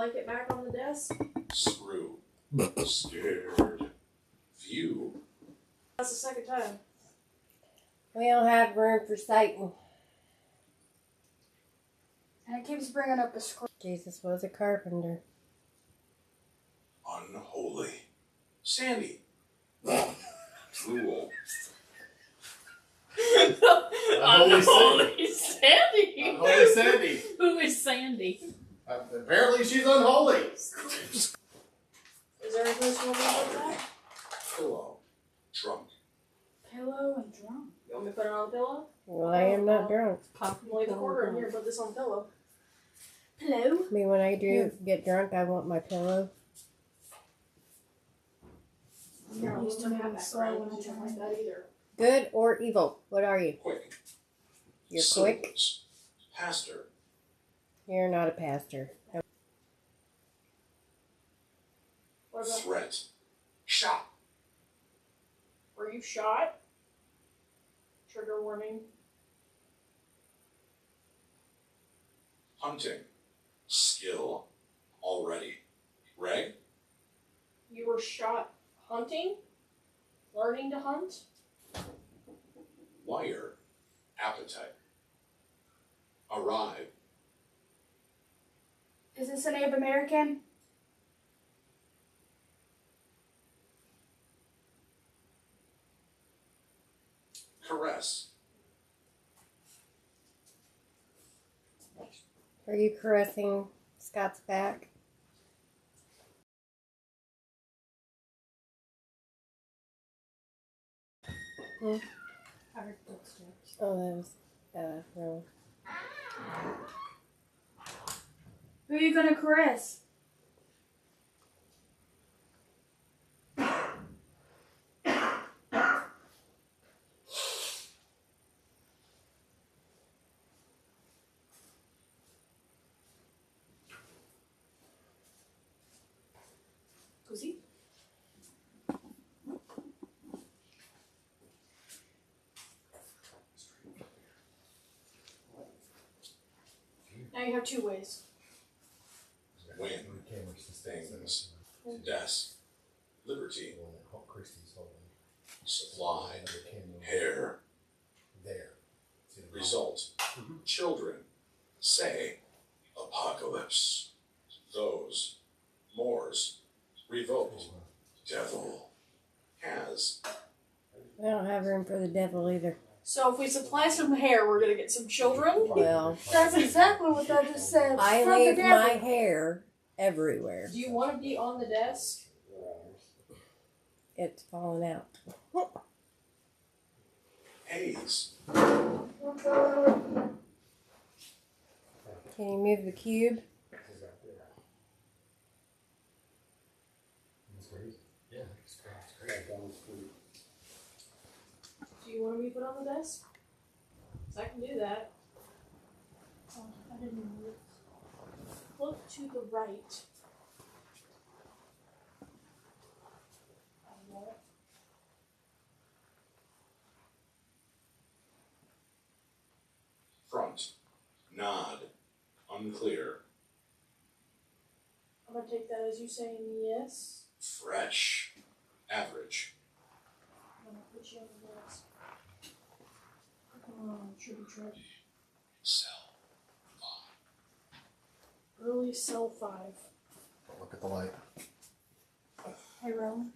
Like it back on the desk? Screw. Scared. View. That's the second time. We don't have room for Satan. And it keeps bringing up a scroll. Jesus was a carpenter. Unholy. Sandy. Drool. Unholy Sandy. Unholy Sandy. Who is Sandy? Apparently she's unholy. Is there a person over that? Pillow. Drunk. Pillow and drum. You want me to put it on the pillow? Well, I am not drunk. Leave the quarter in here and put this on the pillow. Pillow? I mean, when I get drunk, I want my pillow. I'm not used to moving slow when I turn like that either. Good or evil? What are you? Quick. You're quick? Syllables. Pastor. You're not a pastor. What about, Threat. Shot. were you shot? Trigger warning. Hunting. Skill. Already. Reg. You were shot hunting? Learning to hunt? Wire. Appetite. Arrive. Is this a Native American? Caress. Are you caressing Scott's back? Hmm? I heard footsteps. Oh, that was, no. Who are you gonna caress? Cozy? Now you have two ways. Win. Things. Desk. Liberty. Supply. Hair. Result. Children. Say. Apocalypse. Those. Moors. Revoked. Devil. Has. We don't have room for the devil either. So if we supply some hair, we're gonna get some children? Well, That's exactly what I just said. I From leave the my devil. hair everywhere. Do you want to be on the desk? It's falling out. Haze. Can you move the cube? Do you want to be put on the desk? 'Cause I can do that. Oh, I didn't know. Look to the right. Front. Nod. Unclear. I'm gonna take that as you saying yes. Fresh. Average. I'm gonna put you on the desk. Come on, tricky trick. Cell. Early cell 5. Look at the light. Hey, Rowan.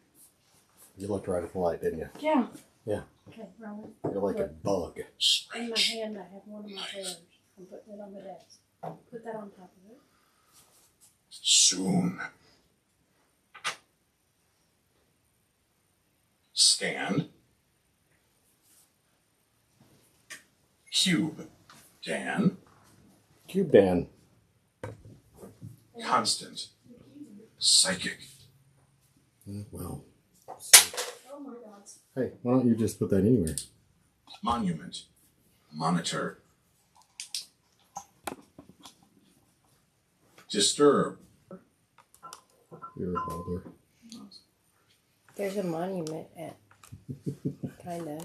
You looked right at the light, didn't you? Yeah. Okay, Rowan. You're like a bug. In my Strange. hand, I have one of my hairs. I'm putting it on the desk. Put that on top of it. Soon. Stand. Cube. Dan. Cube Dan. Constant. Psychic. Well. Oh my god. Hey, why don't you just put that anywhere? Monument. Monitor. Disturb. You're a bother. There's a monument at, kinda.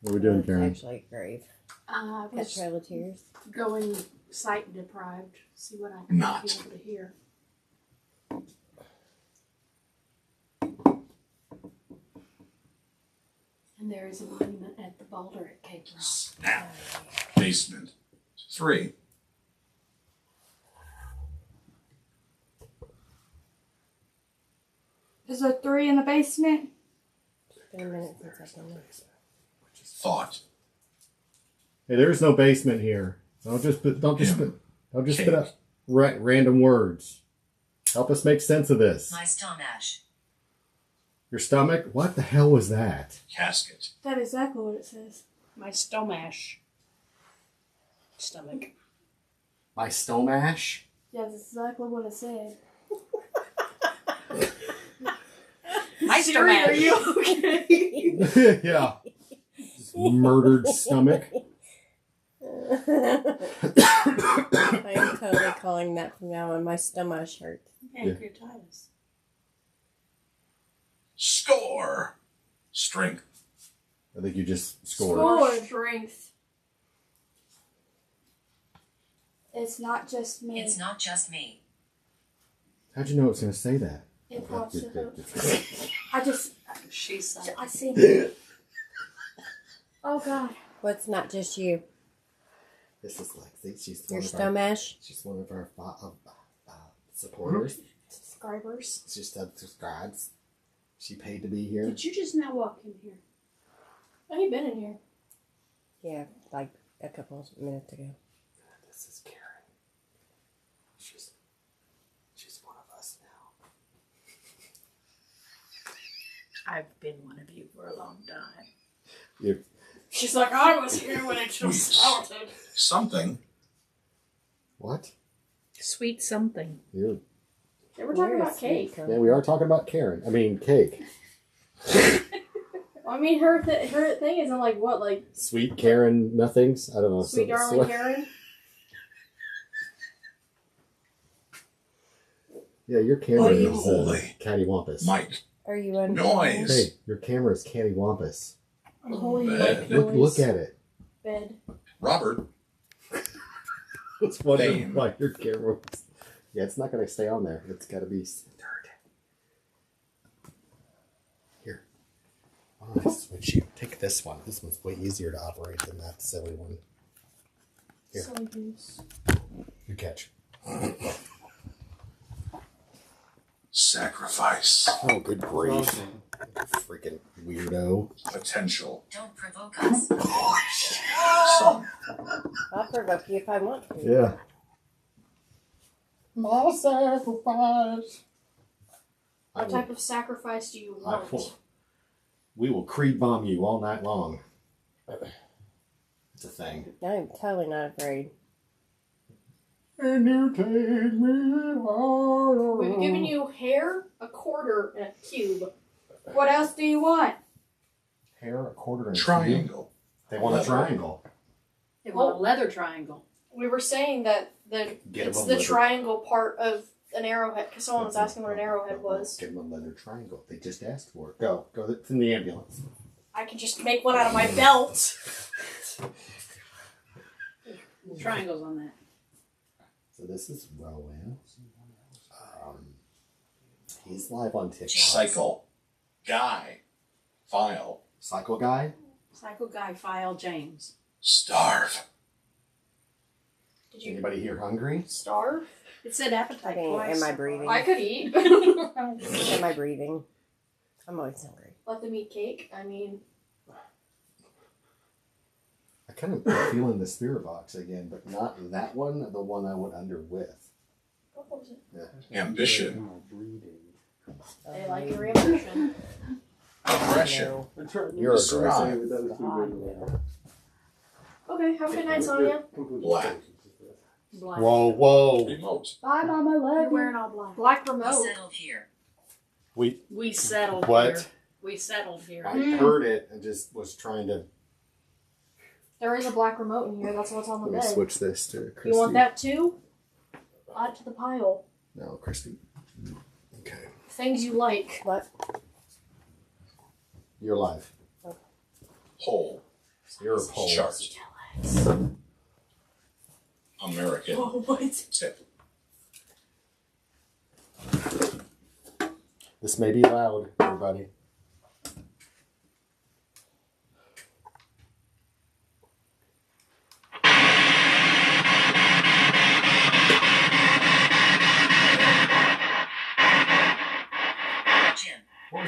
What are we doing, It's Karen? actually a grave. I At was Trail of Tears. going sight deprived. See what I can Not. be able to hear. And there is a monument at the boulder at Cape Rock. Snap. Basement. 3. Is there 3 in the basement? It's been a minute since I've done this. Thought. Hey, there's no basement here. Don't just spit Cake. out random words. Help us make sense of this. My stomach. Your stomach? What the hell was that? Casket. That is exactly what it says. My stomach. Stomach. My stomash? Yeah, that's exactly what it said. My Siri, stomach. are you okay? Yeah. Just murdered stomach. I am totally calling that from now on. My stomach hurt. Pancreatitis. Score. Strength. I think you just scored. Scored. Strength. It's not just me. It's not just me. How'd you know it was going to say that? It pops it up. I just, She's I see it. Oh God. What's not just you? This is Lexi. She's Your one of our, stomach? she's one of our supporters. Subscribers. She subscribes. She paid to be here. Did you just now walk in here? Oh, you been in here? Yeah, like a couple minutes ago. This is Karen. She's one of us now. I've been one of you for a long time. You She's like, I was here when it just started. Something. what? Sweet something. You? They were talking You're a about cake. sweet Yeah, we are talking about Karen. I mean, cake. I mean, her thing isn't like what, like Sweet Karen nothings. I don't know. sweet darling so- Karen. Yeah, your camera is Unholy. cattywampus. Mike. Are you on? Noise. Hey, your camera is cattywampus. Unholy Bed. Look at it. bed. Robert. It's wondering Fame. why your camera was... Yeah, it's not going to stay on there. It's got to be centered. Here. Why don't I switch you? Take this one. This one's way easier to operate than that silly one. Here. Silly goose. You catch. Sacrifice. Oh, good grief. Freaking weirdo. Potential. Don't provoke us. Some. I'll provoke you if I want to. Yeah. My sacrifice. What type of sacrifice do you want? We will Creed bomb you all night long. It's a thing. I'm totally not afraid. And you take me higher. We've given you hair, a quarter, and a cube. What else do you want? Hair, a quarter, and a cube. Triangle. They want a triangle. They want a leather triangle. We were saying that Get it's him a the leather. triangle part of an arrowhead, because someone was asking what an arrowhead was. Give them a leather triangle. They just asked for it. Go. It's in the ambulance. I can just make one out of my belt. Triangles on that. So this is Rowan. He's live on TikTok. Cycle. Guy. File. Cycle guy. Cycle guy file James. Starve. Did you Anybody here hungry? starve? It said appetite I mean, twice. am I breathing? I could eat. Am I breathing? I'm always hungry. Let them eat cake. I mean, I kind of feeling the spirit box again, but not that one. The one I went under with. what was it? Ambition. They like your ambition. Aggression. You're Strive. aggressive. Okay, have a good night, Sonia. Black. Black. Whoa. Remote. Bye, Mama. Love You're you. wearing all black. Black We remote. settled here. We settled What? here. We settled here. I heard it and just was trying to. There is a black remote in here. That's what's on the Let me bed. switch this to Christy. You want that too? Add it to the pile. No, Christy. Okay. Things you like. What? You're live. Pole. You're a pole. Chart. American. Oh, what? Tip. This may be loud, everybody.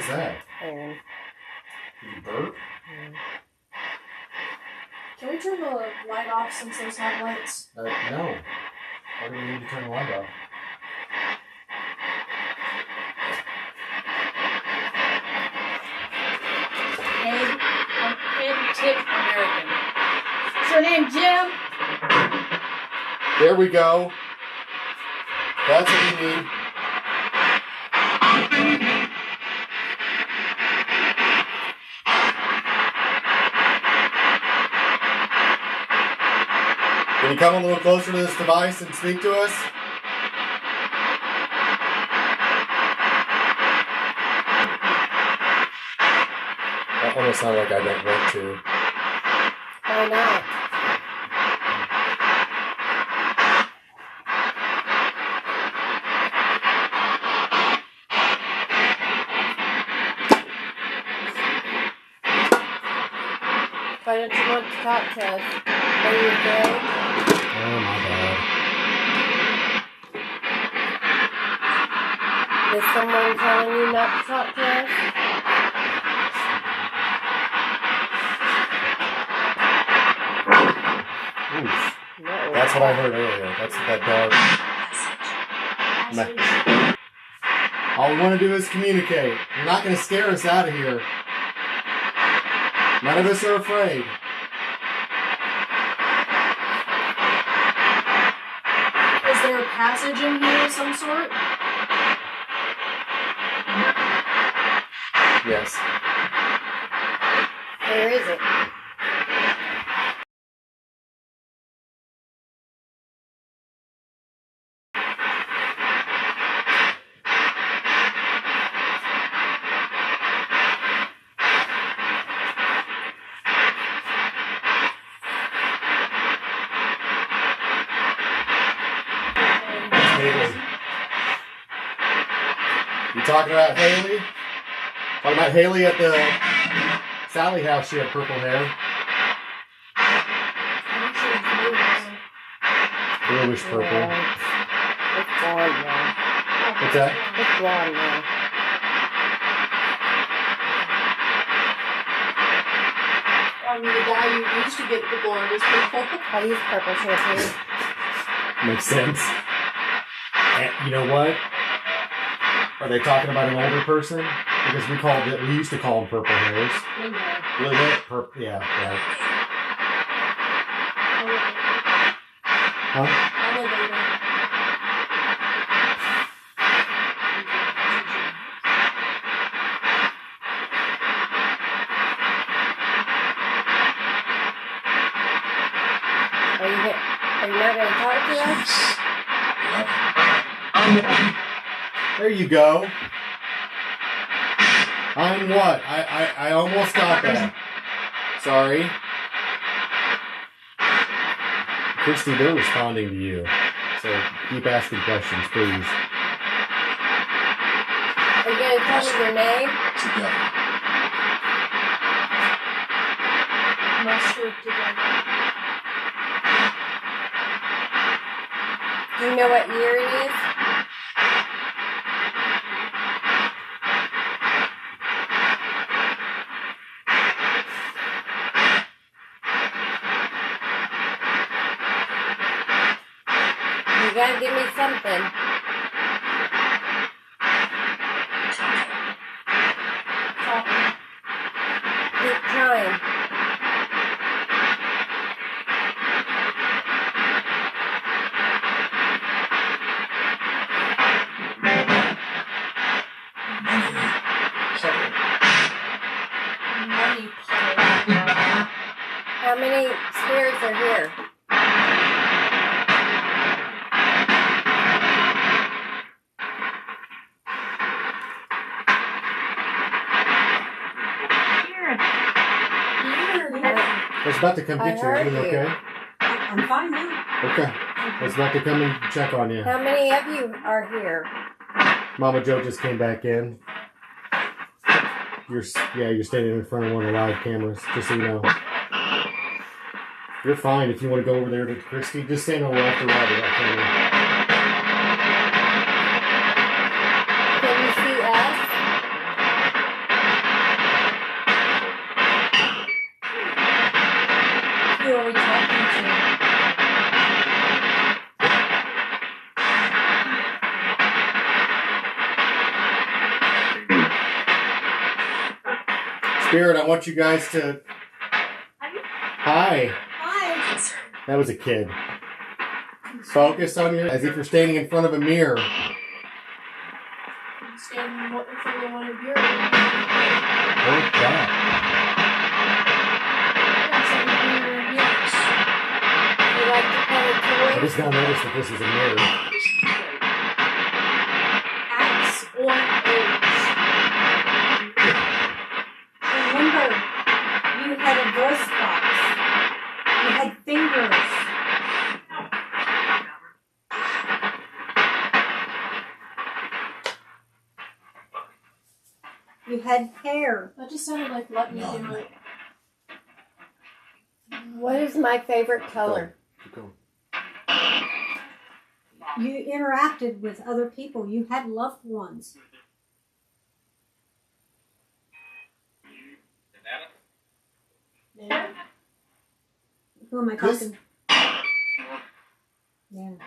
was that? Aaron. Did you burp? Can we turn the light off since those have lights? No. Why do we need to turn the light off? Authentic American. Is your name Jim? There we go. That's what we need. Can you come a little closer to this device and speak to us? That almost sounds like I don't want to. Why not? Why don't you want to talk to us? Are you okay? Oh my god. Is someone telling you not to talk to us? Oof. No. That's what I heard earlier. That's that dog. All we want to do is communicate. You're not going to scare us out of here. None of us are afraid. Is there a passage in here of some sort? Yes. Where is it? Haley. You talking about Haley? Talking about Haley at the Sally house, she had purple hair. Bluish purple. Yeah. It's blonde now. What's that? It's blonde now. The guy you used to get the blonde is purple. I use purple shampoo. Makes sense. And you know what? Are they talking about an older person? Because we used to call them purple hairs. Blue hair, purple, yeah. Huh? Are you not going to talk to us? There you go. I'm what? I almost got that. Sorry. Christy, they're responding to you. So keep asking questions, please. Are you going to tell me your name? Together. Mustard together. Do you know what year it is? You gotta give me something. Keep trying. Money puddle. How many spirits are here? I was about to come get you. Are you okay? I'm fine now. Okay. I was about to come and check on you. How many of you are here? Mama Joe just came back in. You're standing in front of one of the live cameras, just so you know. You're fine if you want to go over there to Christy. Just stand on the left or right of that camera. Can you see us? Spirit, I want you guys to. Hi. Hi. Concern. That was a kid. Focus on your. As if you're standing in front of a mirror. Stand in front of one of your. What's that? You like to play I toys? just now noticed that this is a mirror. Axe or age. Remember, you had a voice box. You had fingers. You had hair. That just sounded like let me No. do it. What is my favorite color? Keep going. You interacted with other people. You had loved ones. Yeah. Who am I talking? Nana.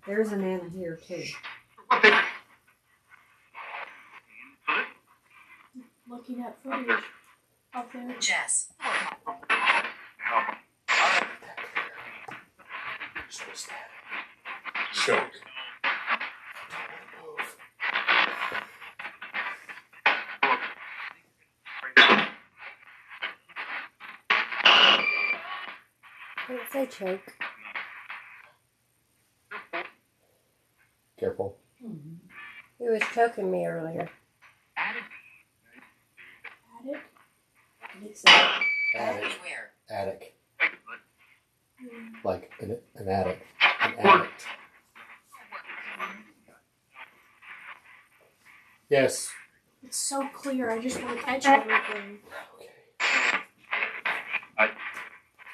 There's a Nana here too. Looking at footage up there. Jess. Choke. I didn't say choke. Careful. He was choking me earlier. Attic? Attic. Beware. Attic. Like an attic. An addict. Yes. It's so clear. I just want to catch everything.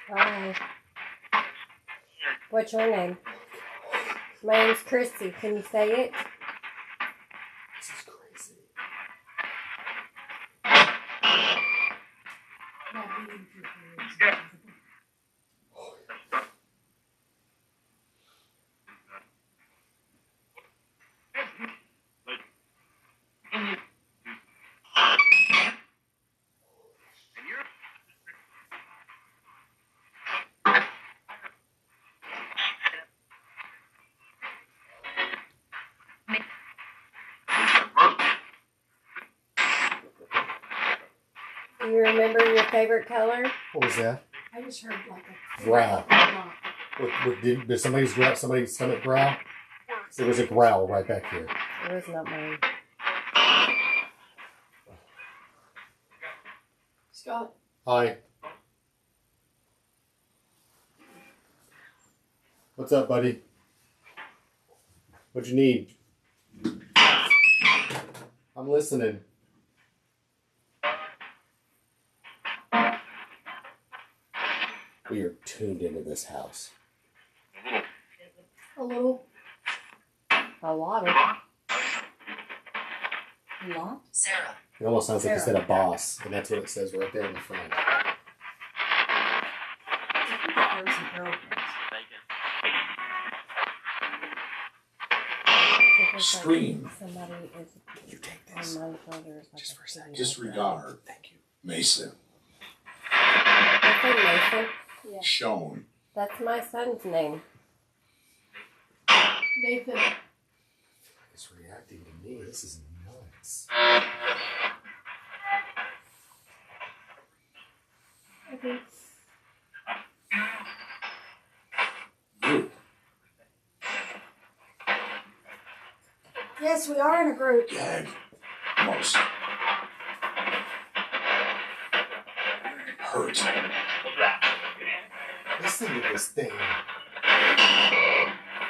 Hi. What's your name? My name's Christy. Can you say it? This is crazy. Do you remember your favorite color? What was that? I just heard like a Growl. knock. Did somebody's stomach growl? There was a growl right back here. It was not mine. Scott, Hi. What's up, buddy? What'd you need? I'm listening. We are tuned into this house. a little. A lot of. A lot? Sarah. It almost sounds like you said a boss, and that's what it says right there in the front. Scream. Somebody is You take on this. my shoulders. Like Just for a second. TV. Disregard. Thank you. Mason. I say Mason. Yeah. Shown. That's my son's name. Nathan. It's reacting to me. This is nuts. Okay. You. Yes, we are in a group. Gag. Most. Hurt. Listen to this thing.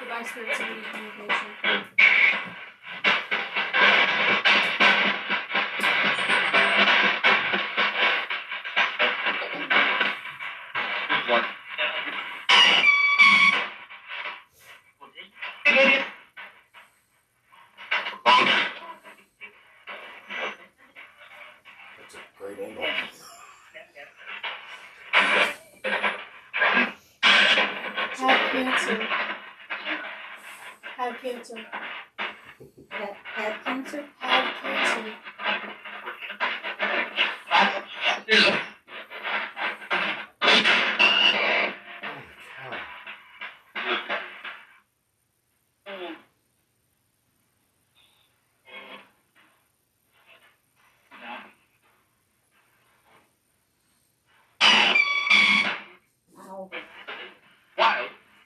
Device sensitivity communication. That's a great angle. Had cancer. Had cancer. Had cancer? Had cancer. Ow.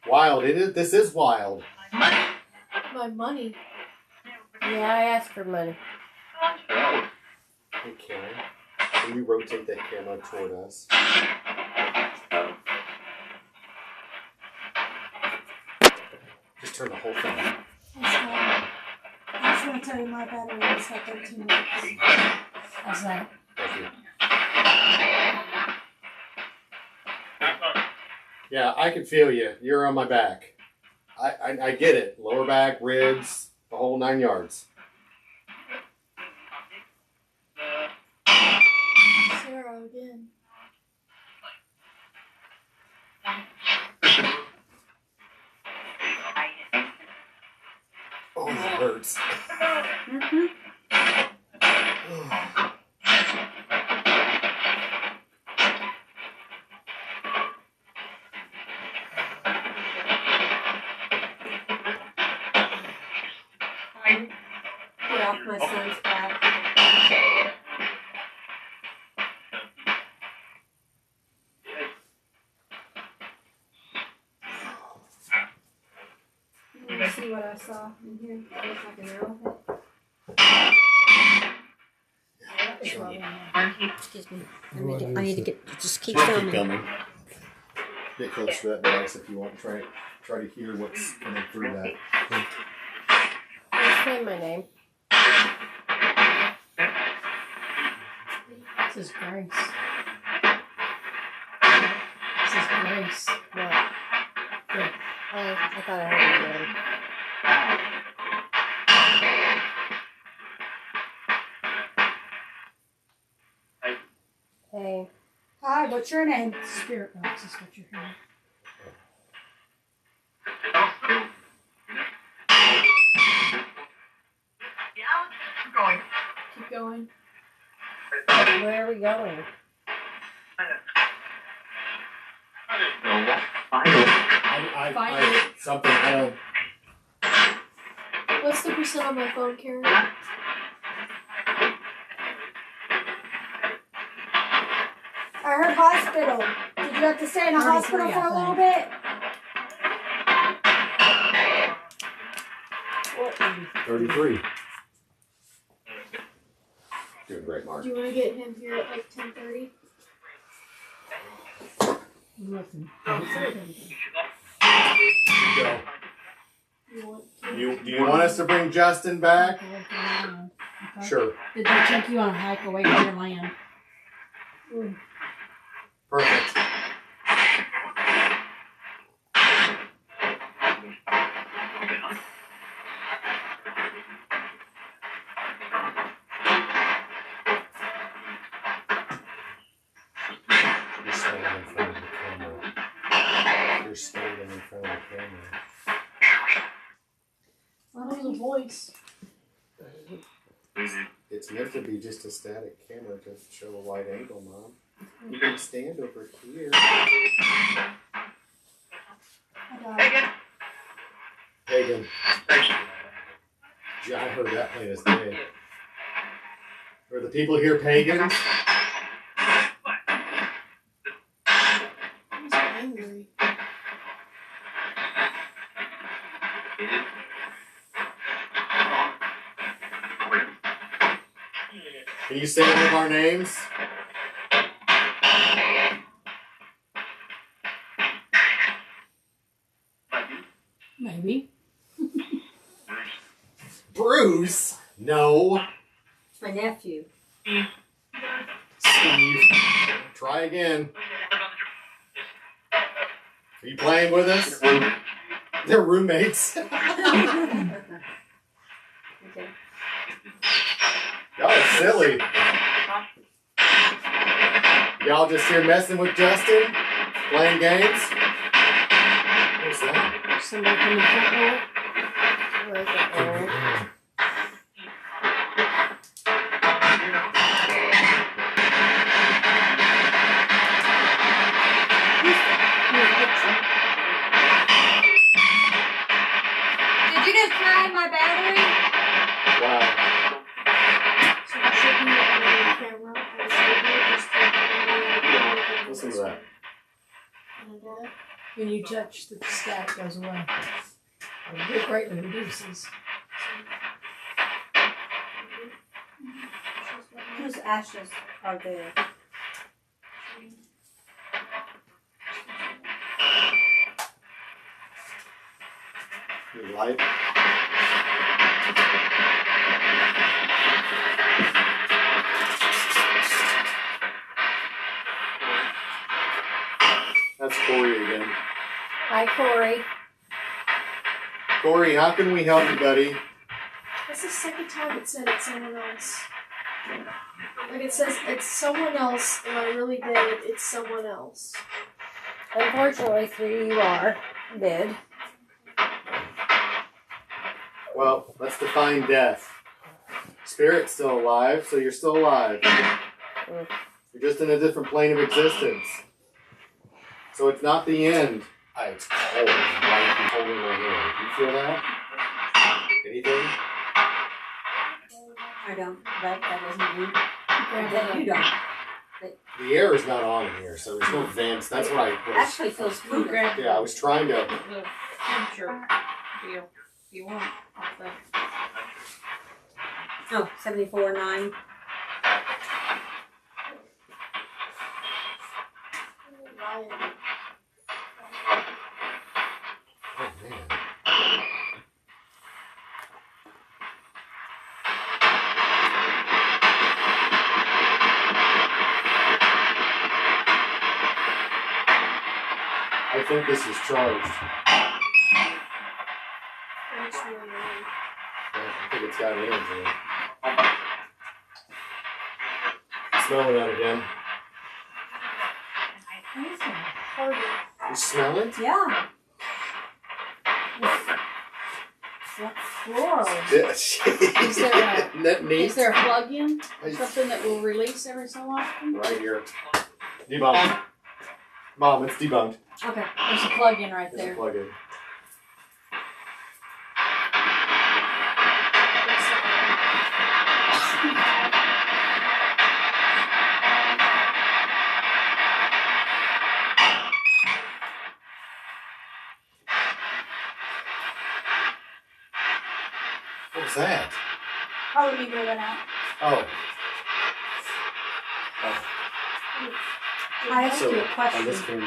Wild. This is wild. My money. Yeah, I asked for money. Hey, Karen, can you rotate that camera toward us? Just turn the whole thing. I just want to tell you my battery is at 13 minutes. How's that? Thank you. Yeah, I can feel you. You're on my back. I get it. Lower back, ribs, the whole 9 yards. Sarah again. Oh, that hurts. Mm-hmm. Get off my son's back. Let me see what I saw in here. It looks like an arrowhead. Excuse me. I need to get. Just keep Keep filming. coming. Get close to that device if you want. Try to hear what's coming through that. Just say my name. This is Grace. This is Grace. What? Yeah. I thought I heard your name. Hey. Hi, what's your name? Spirit box is what you're hearing. Keep going. Where are we going? Something. I don't. What's the percent on my phone, Karen? I heard hospital. Did you have to stay in a 33, hospital for I a little think. bit? What? 33. Doing great, Mark. Do you want to get him here at like 10:30? Listen. Go. You want? Do you want us to bring Justin back? Okay. Sure. Did they take you on a hike away from your land? Perfect. You're standing in front of the camera. You're standing in front of the camera. I don't know the voice. It's meant to be just a static camera to show a wide angle, Mom. You can stand over here. I got it. Pagan. Yeah, I heard that plain as day. Are the people here pagans? He's angry. Can you say any of our names? Maybe. Bruce? No. It's my nephew. Steve. Try again. Are you playing with us? They're roommates. Okay. Y'all are silly. Y'all just here messing with Justin? Playing games? What's that? Somebody come in front door. Where's the arrow? Anything you touch, the static goes away. It greatly reduces. Whose ashes are there? Your light. That's Corey again. Hi, Corey. Corey, how can we help you, buddy? That's the second time it said it's someone else. Like it says it's someone else, and I really did. It's someone else. Unfortunately for you, you are dead. Well, let's define death. Spirit's still alive, so you're still alive. You're just in a different plane of existence. So it's not the end. It's cold right holding my hand. Do you feel that? Anything? I don't. That doesn't mean that you don't. The air is not on in here, so there's no vents. That's what I was. Actually feels good. Yeah, I was trying to. The temperature deal. If you want off the. Oh, 74.9. Oh man. I think this is charged. It's really annoying. I think it's got energy. Smell it out again. Harder. You smell it? Yeah. Floral. Yes. Is there a- Isn't that neat? Is there a plug-in? Something that will release every so often? Right here. Debunked. Mom, it's debunked. Okay. There's a plug-in right There's a there. plug-in. What was that? How would you go that out? Oh. I asked So, you a on question. this camera,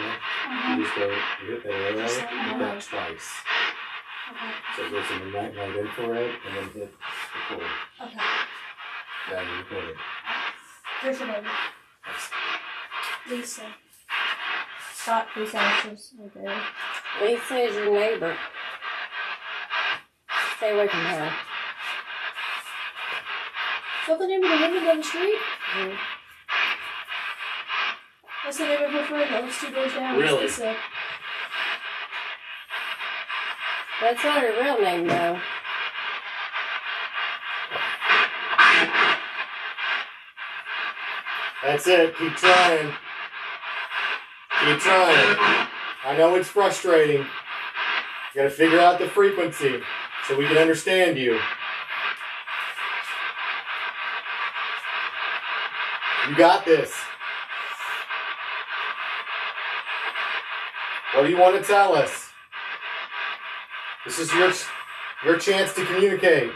you just go, you hit that arrow, Just hit like that twice. Okay. So it goes in the night infrared, and then hit record. Okay. Yeah, you record it. Here's your baby. Lisa. Scott, whose ashes are there? Lisa is your neighbor. Stay away from her. Is that the name of the woman down the street? Mm. That's the name of her friend that was 2 doors down. Really? It's Lisa. That's not her real name, though. That's it. Keep trying. Keep trying. I know it's frustrating. You gotta figure out the frequency so we can understand you. You got this. What do you want to tell us? This is your chance to communicate.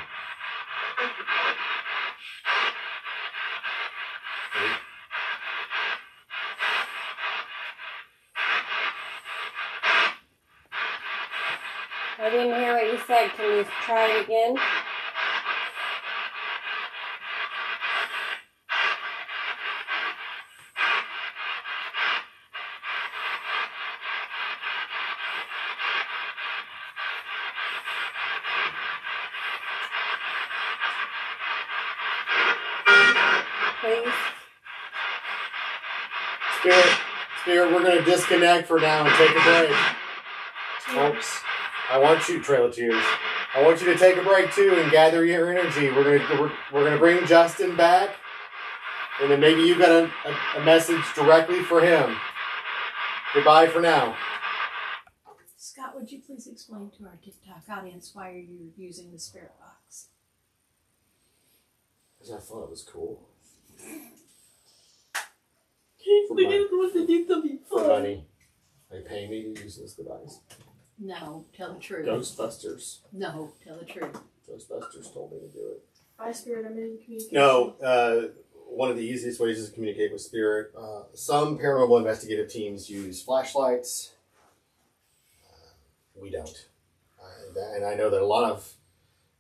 I didn't hear what you said. Can you try it again? Please. Spirit, we're going to disconnect for now and take a break. Folks, I want you, Trail of Tears. I want you to take a break too and gather your energy. We're gonna bring Justin back, and then maybe you got a message directly for him. Goodbye for now. Scott, would you please explain to our TikTok audience why you're using the spirit box? Because I thought it was cool. They didn't want to do something For fun. money. They pay me to use this device. No, tell the truth. Ghostbusters. No, tell the truth. Ghostbusters told me to do it. By spirit, I'm in communication. No, one of the easiest ways is to communicate with spirit. Some paranormal investigative teams use flashlights. We don't. And I know that a lot of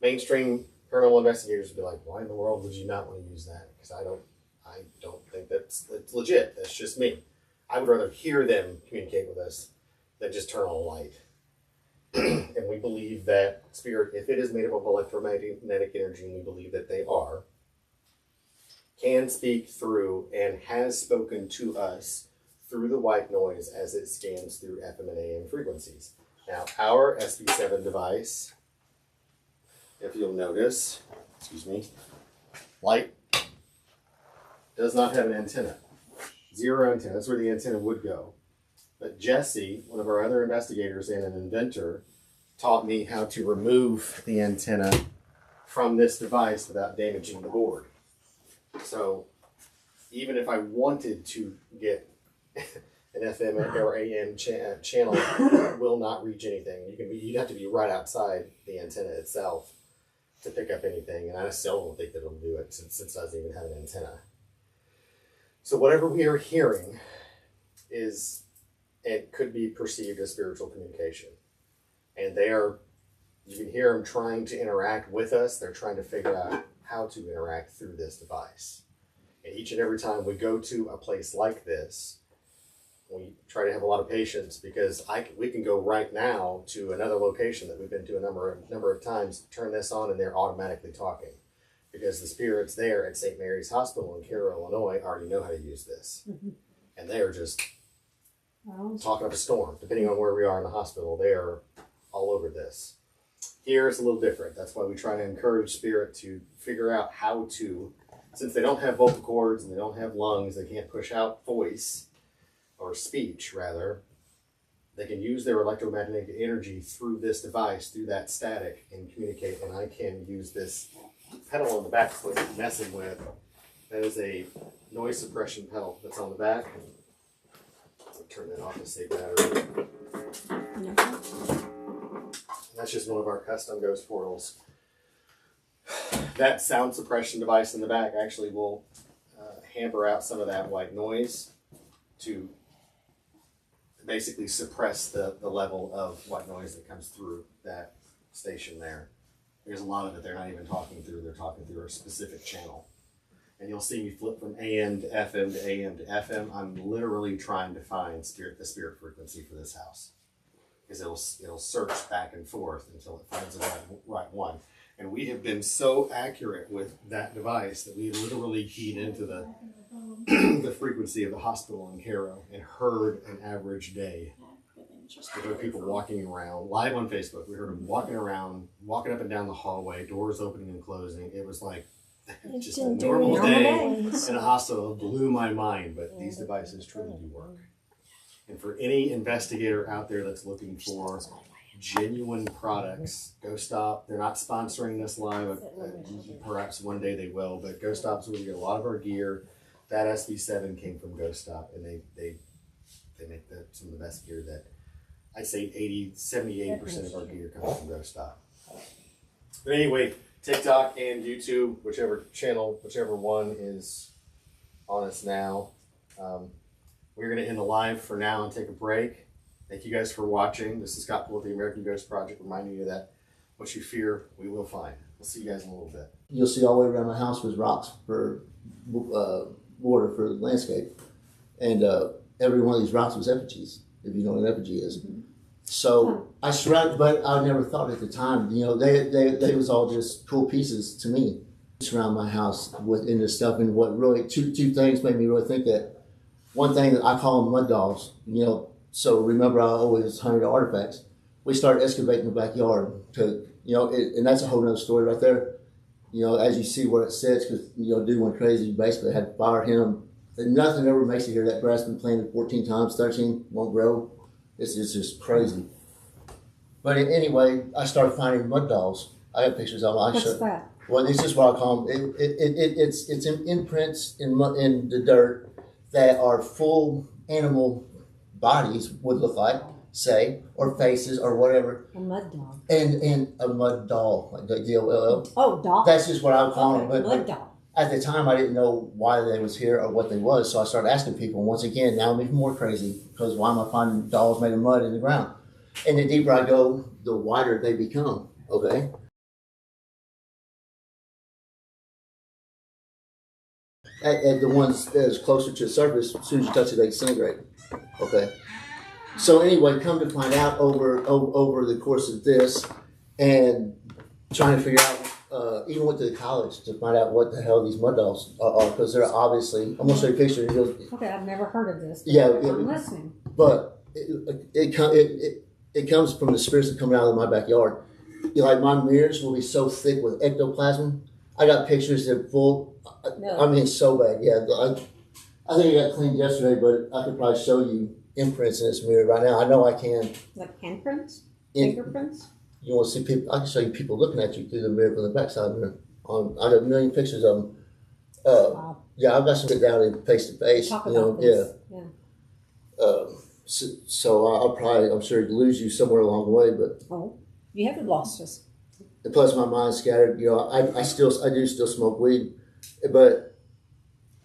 mainstream paranormal investigators would be like, why in the world would you not want to use that? Because I don't think that's legit. That's just me. I would rather hear them communicate with us than just turn on a light. And we believe that spirit, if it is made up of electromagnetic energy, and we believe that they are, can speak through and has spoken to us through the white noise as it scans through FM and AM frequencies. Now, our SB7 device, if you'll notice, light does not have an antenna. Zero antenna. That's where the antenna would go. But Jesse, one of our other investigators and an inventor, taught me how to remove the antenna from this device without damaging the board. So even if I wanted to get an FM or AM channel, it will not reach anything. You'd have to be right outside the antenna itself to pick up anything, and I still don't think that it'll do it since it doesn't even have an antenna. So whatever we are hearing is, it could be perceived as spiritual communication. And you can hear them trying to interact with us. They're trying to figure out how to interact through this device. And each and every time we go to a place like this, we try to have a lot of patience, because we can go right now to another location that we've been to a number of times, turn this on, and they're automatically talking. Because the spirits there at St. Mary's Hospital in Cairo, Illinois, already know how to use this. Mm-hmm. And they're just talking up a storm. Depending on where we are in the hospital, they're all over this. Here it's a little different. That's why we try to encourage spirit to figure out how to, since they don't have vocal cords and they don't have lungs, they can't push out voice or speech, rather. They can use their electromagnetic energy through this device, through that static, and communicate. And I can use this pedal on the back foot I'm messing with. That is a noise suppression pedal that's on the back. I'll turn that off to save battery. That's just one of our custom ghost portals. That sound suppression device in the back actually will hamper out some of that white noise to basically suppress the level of white noise that comes through that station there. There's a lot of it they're not even talking through. They're talking through a specific channel. And you'll see me flip from AM to FM to AM to FM. I'm literally trying to find the spirit frequency for this house. Because it'll search back and forth until it finds the right one. And we have been so accurate with that device that we literally keyed into the frequency of the hospital in Cairo and heard an average day. We heard people walking around, live on Facebook. We heard them walking around, walking up and down the hallway, doors opening and closing. It was like just a normal day in a hospital. It blew my mind, but these devices truly do work. And for any investigator out there that's looking for genuine products, Ghost Stop, they're not sponsoring this live. Perhaps one day they will, but Ghost Stop's where we get a lot of our gear. That SB7 came from Ghost Stop, and they make some of the best gear that I'd say 78% of our gear comes from Ghost Stop. But anyway, TikTok and YouTube, whichever channel, whichever one is on us now. We're going to end the live for now and take a break. Thank you guys for watching. This is Scott Poole with the American Ghost Project, reminding you that what you fear, we will find. We'll see you guys in a little bit. You'll see all the way around my house was rocks for border for the landscape. And every one of these rocks was effigies, if you know what an effigy is. Mm-hmm. So I surrounded, but I never thought at the time, they was all just cool pieces to me. Surround my house with in this stuff, and what really, two things made me really think that. One thing that I call them mud dogs, so remember I always hunted artifacts. We started excavating the backyard to, and that's a whole nother story right there. As you see where it sits, because, dude went crazy, basically had to fire him. And nothing ever makes you hear that grass been planted 14 times, 13, won't grow. It's just crazy. But anyway, I started finding mud dogs. I have pictures of them. What's that? Well, this is what I call them. It's imprints in the dirt that are full animal bodies would look like, say, or faces or whatever, A mud dog. and a mud doll, like the DOLL. Oh, dog. That's just what I would call them. Okay, But mud dog. at the time, I didn't know why they was here or what they was, so I started asking people. Once again, now I'm even more crazy because why am I finding dolls made of mud in the ground? And the deeper I go, the wider they become. Okay. At the ones that's closer to the surface, as soon as you touch it, they disintegrate. Okay. So anyway, come to find out over the course of this, and trying to figure out, even went to the college to find out what the hell these mud dolls are, because they're obviously. I'm gonna show you a picture. Okay, I've never heard of this. Yeah, I'm listening. But it comes from the spirits that come out of my backyard. Like my mirrors will be so thick with ectoplasm. I got pictures that full. No. I mean, so bad. Yeah, I think I got cleaned yesterday, but I could probably show you imprints in this mirror right now. I know I can. Like handprints? In- Fingerprints? You want to see people? I can show you people looking at you through the mirror from the backside mirror. I got a million pictures of them. Wow. Yeah, I've got some sit down and face to face. Talk You know, about this. Yeah. So I'm sure lose you somewhere along the way, but. Oh, you haven't lost us. And plus, my mind's scattered. You know, I do still smoke weed, but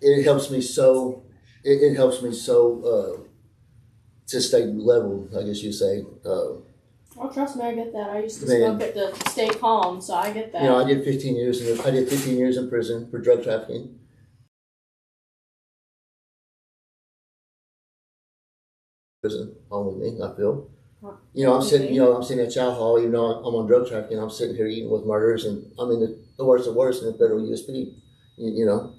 it helps me so. It helps me so to stay level, I guess you say. Oh, trust me, I get that. I used to Man. smoke it to stay calm, so I get that. You know, I did 15 years. I did 15 years in prison for drug trafficking. Prison home with me, I feel. You know, I'm sitting. You know, I'm sitting at chow hall. Even though I'm on drug trafficking, I'm sitting here eating with murderers, and I'm in the worst of worst in the federal USP. You know,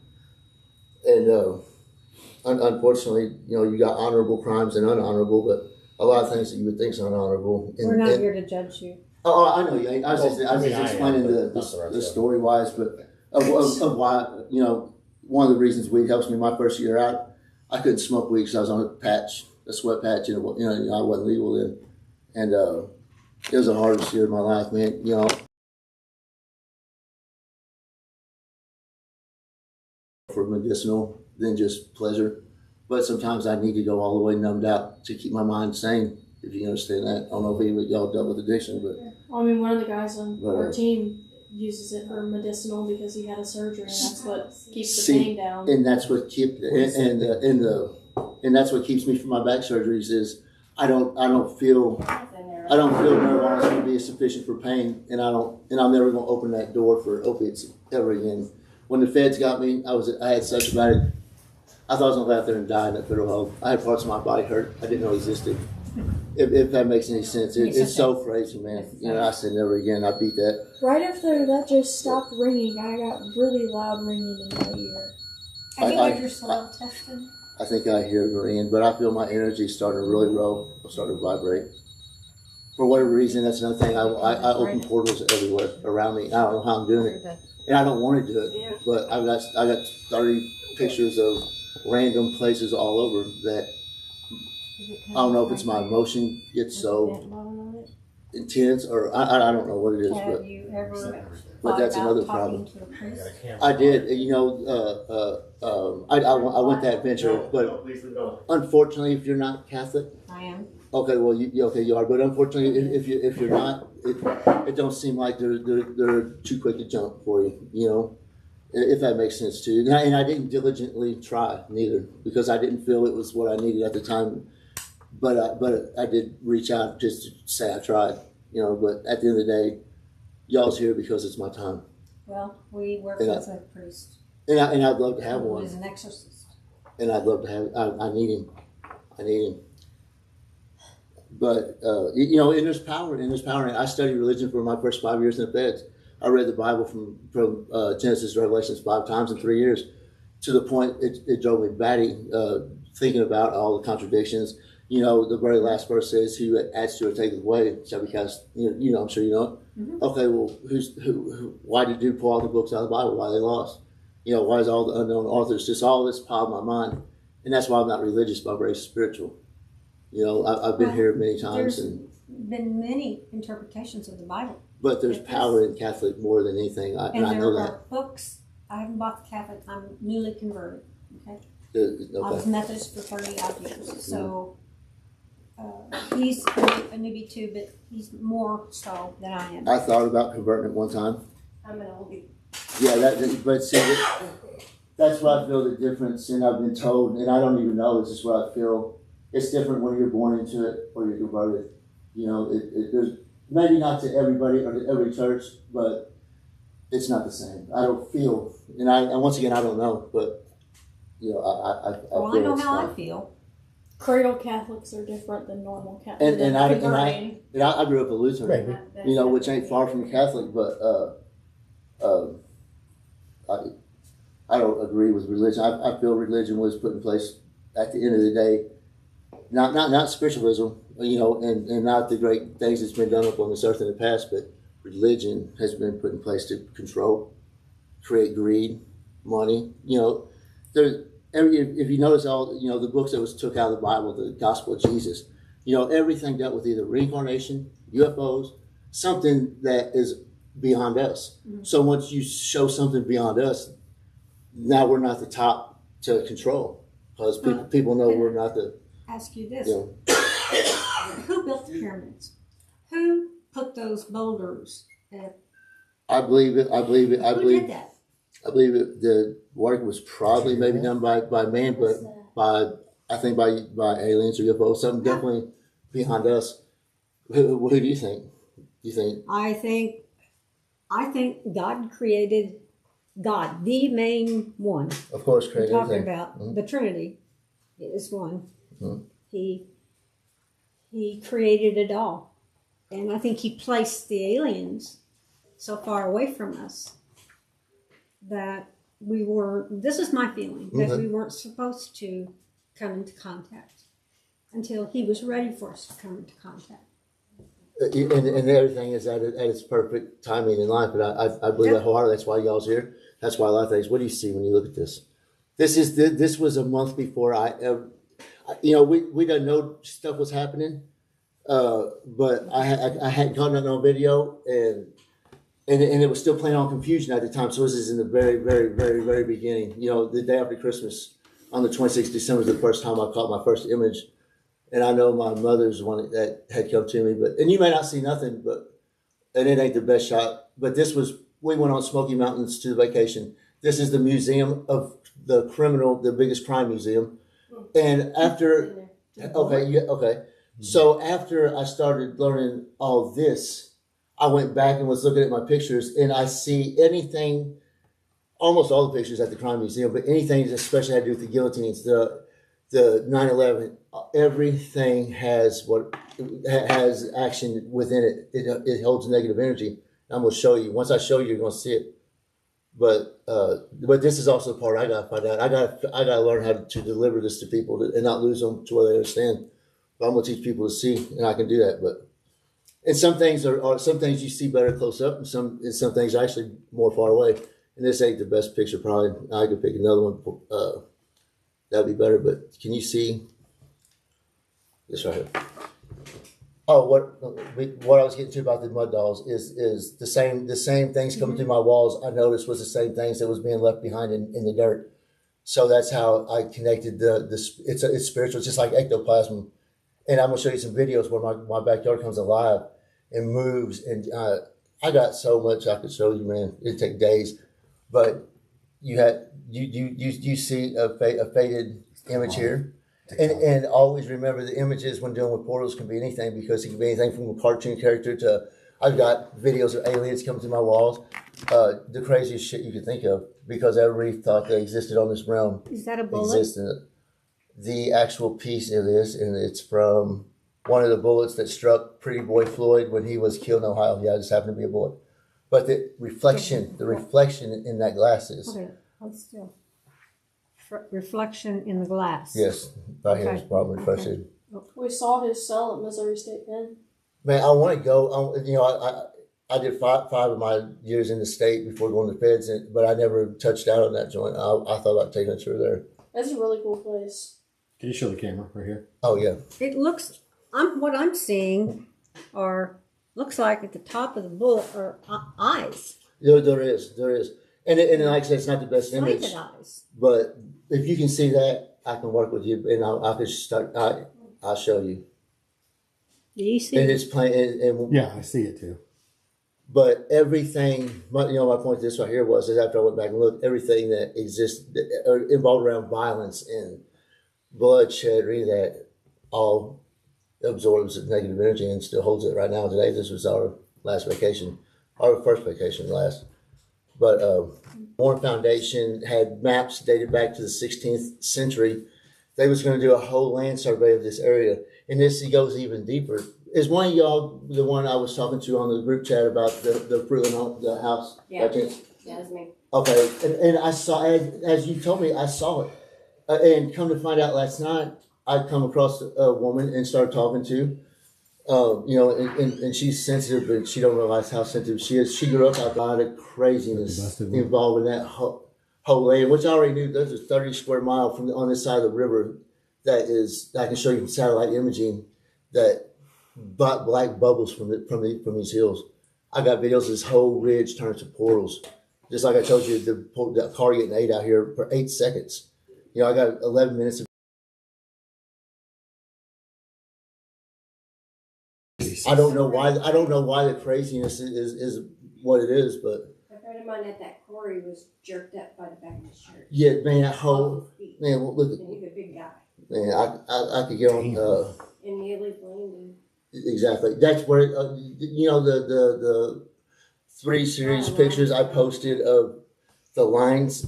and unfortunately, you know, you got honorable crimes and unhonorable, but a lot of things that you would think is unhonorable. We're not here to judge you. Oh, I know you. I was just explaining the story wise, but of why, you know, one of the reasons weed helps me my first year out, I couldn't smoke weed because I was on a sweat patch, and you know, I wasn't legal then, and it was the hardest year of my life, man. You know, for medicinal than just pleasure, but sometimes I need to go all the way numbed out to keep my mind sane. If you understand that, I don't know if y'all dealt with addiction, but. Well, I mean, one of the guys on our team uses it for medicinal because he had a surgery, and that's what keeps the pain down. And that's what and that's what keeps me from my back surgeries is I don't feel marijuana is going to be sufficient for pain, and I'm never going to open that door for opiates ever again. When the feds got me, I had such about it. I thought I was going to go out there and die in that federal home. I had parts of my body hurt I didn't know existed. If that makes any sense, it's so crazy, man. You know, I said never again. I beat that. Right after that just stopped ringing, I got really loud ringing in my ear. Have you had your soil tested? I think I hear it ringing, but I feel my energy starting to really roll. I'm starting to vibrate. For whatever reason, that's another thing. I open portals everywhere around me. I don't know how I'm doing it, and I don't want to do it. But I got 30 pictures of random places all over that. I don't know if it's my emotion gets so intense, or I don't know what it is, Have you ever but that's thought another about problem. talking to a priest? I did, you know, I went that venture, but unfortunately, if you're not Catholic, I am. okay, well, you are, but unfortunately, if you're not, it don't seem like they're too quick to jump for you, you know, if that makes sense to you. And I didn't diligently try neither because I didn't feel it was what I needed at the time. But I did reach out just to say I tried, you know. But at the end of the day, y'all's here because it's my time. Well, we work with a priest. And I'd love to have Who one. is an exorcist. And I'd love to have. I need him. I need him. But you know, and there's power. And there's power. And I studied religion for my first 5 years in the feds. I read the Bible from Genesis to Revelations 5 times in 3 years, to the point it drove me batty thinking about all the contradictions. You know, the very last verse says, "He who adds to or taketh away shall be cast." You know, I'm sure you know it. Mm-hmm. Okay, well, who? Why did you pull all the books out of the Bible? Why are they lost? You know, why is all the unknown authors? Just all this piled in my mind, and that's why I'm not religious, but I'm very spiritual. You know, I've been here many times, and been many interpretations of the Bible. But there's power in Catholic more than anything, and I know that. There are books. I haven't bought the Catholic. I'm newly converted. Okay. Okay. I was Methodist for 30 odd years, so. he's a newbie too, but he's more so than I am. I thought about converting at one time. I'm an oldie. Yeah, but see, that's where I feel the difference, and I've been told, and I don't even know, it's just what I feel. It's different when you're born into it or you're converted. You know, there's maybe not to everybody or to every church, but it's not the same. I don't feel, and once again, I don't know, but you know, I Well, I feel know it's how not. I feel. Cradle Catholics are different than normal Catholics. And I grew up a Lutheran, Maybe. you know, which ain't far from Catholic, but I don't agree with religion. I feel religion was put in place at the end of the day, not spiritualism, you know, and not the great things that's been done up on this earth in the past, but religion has been put in place to control, create greed, money. You know, if you notice all, you know, the books that was took out of the Bible, the Gospel of Jesus, you know, everything dealt with either reincarnation, UFOs, something that is beyond us. Mm-hmm. So once you show something beyond us, now we're not the top to control, because people know we're not the. Ask you this: you know, who built the pyramids? Who put those boulders? I believe it. Who did that? I believe it. The work was probably maybe done by man, but I think by aliens or UFOs, something definitely beyond us. Who do you think? I think God created God, the main one. Of course, We're created talking everything. about Mm-hmm. the Trinity is one. Mm-hmm. He created it all, and I think he placed the aliens so far away from us that we were. This is my feeling that we weren't supposed to come into contact until he was ready for us to come into contact. And everything is at its perfect timing in life. But I believe that wholeheartedly. That's why y'all's here. That's why a lot of things. What do you see when you look at this? This was a month before I ever. You know, we didn't know stuff was happening, but I hadn't caught nothing on video, and it was still playing on confusion at the time. So this is in the very, very, very, very beginning. You know, the day after Christmas, on the 26th of December, was the first time I caught my first image. And I know my mother's the one that had come to me, and you may not see nothing, and it ain't the best shot. But we went on Smoky Mountains to vacation. This is the museum of the biggest crime museum. And after, okay. So after I started learning all this, I went back and was looking at my pictures, and I see anything, almost all the pictures at the crime museum, but anything especially had to do with the guillotines, the 9/11, everything has action within it. It holds negative energy. I'm going to show you. Once I show you, you're going to see it. But this is also the part I got to find out. I got to learn how to deliver this to people and not lose them to where they understand. But I'm going to teach people to see, and I can do that. And some things are some things you see better close up, and some things are actually more far away. And this ain't the best picture. Probably I could pick another one. That'd be better. But can you see this right here? Oh, what I was getting to about the mud dolls is the same things coming through my walls. I noticed was the same things that was being left behind in the dirt. So that's how I connected it's spiritual. It's just like ectoplasm. And I'm gonna show you some videos where my backyard comes alive and moves. And I got so much I could show you, man. It'd take days. But you see a faded image here. And always remember the images when dealing with portals can be anything, because it can be anything from a cartoon character to I've got videos of aliens coming through my walls, the craziest shit you could think of, because everybody thought they existed on this realm. Is that a bullet? The actual piece of this, and it's from one of the bullets that struck Pretty Boy Floyd when he was killed in Ohio. Yeah, it just happened to be a bullet. But the reflection in that glass is. Okay, hold still. Reflection in the glass. Yes, right here is probably reflection. We saw his cell at Missouri State Pen. Man, I want to go. I did five of my years in the state before going to feds, but I never touched out on that joint. I thought about taking a tour there. That's a really cool place. Can you show the camera right here? Oh yeah. It looks. What I'm seeing, looks like at the top of the bullet are eyes. There is, and like I said, it's not the best image. Slanted eyes. But if you can see that, I can work with you, and I can start. I'll show you. Do you see? And it's playing, and Yeah, I see it too. but everything, my point to this right here was, is after I went back and looked, everything that exists involved around violence and bloodshed, or any of that, all absorbs negative energy and still holds it right now. Today, this was our last vacation, our first vacation last. But Warren Foundation had maps dated back to the 16th century. They was going to do a whole land survey of this area, and this he goes even deeper. Is one of y'all the one I was talking to on the group chat about the Fruitland home, the house? Yeah. by chance? Yeah, that's me. Okay, and I saw, as you told me, I saw it. And come to find out last night, I'd come across a woman and started talking to, and she's sensitive, but she don't realize how sensitive she is. She grew up out of a lot of craziness involved in that whole land, which I already knew. There's a 30 square mile on this side of the river that I can show you from satellite imaging, that black bubbles from these hills. I got videos of this whole ridge turns to portals. Just like I told you, the car getting ate out here for 8 seconds. I got 11 minutes of. I don't know why the craziness is what it is, but A friend of mine at that quarry was jerked up by the back of his shirt. yeah, man, that whole man. Look, And he's a big guy. man, I could get on. And Neely's Landing. Exactly. That's where the 3 series pictures I posted of the lines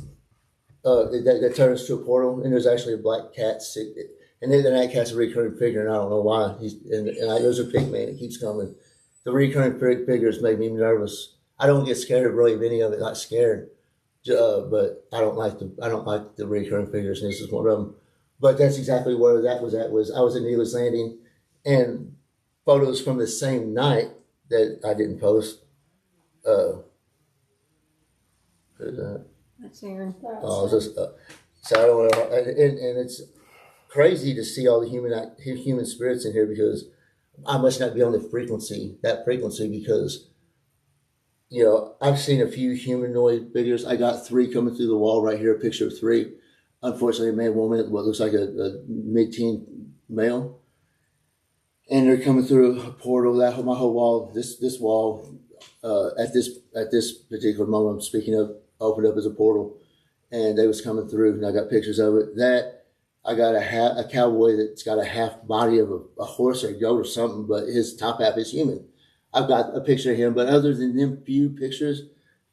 that turns to a portal, and there's actually a black cat and then that cat's a recurring figure, and I don't know why. There's a pig man that keeps coming. The recurring figures make me nervous. I don't get scared of really any of it. Not scared, but I don't like the recurring figures, and this is one of them. But that's exactly where that was at. I was at Neely's Landing, and photos from the same night that I didn't post. Who's that? That's Aaron. So I don't know, and it's crazy to see all the human spirits in here, because I must not be on that frequency, because I've seen a few humanoid figures. I got 3 coming through the wall right here, a picture of 3. Unfortunately, a man, woman, what looks like a mid-teen male, and they're coming through a portal. My whole wall, this wall, at this particular moment I'm speaking of, opened up as a portal, and they was coming through, and I got pictures of it. That I got a cowboy that's got a half body of a horse or a goat or something, but his top half is human. I've got a picture of him, but other than them few pictures,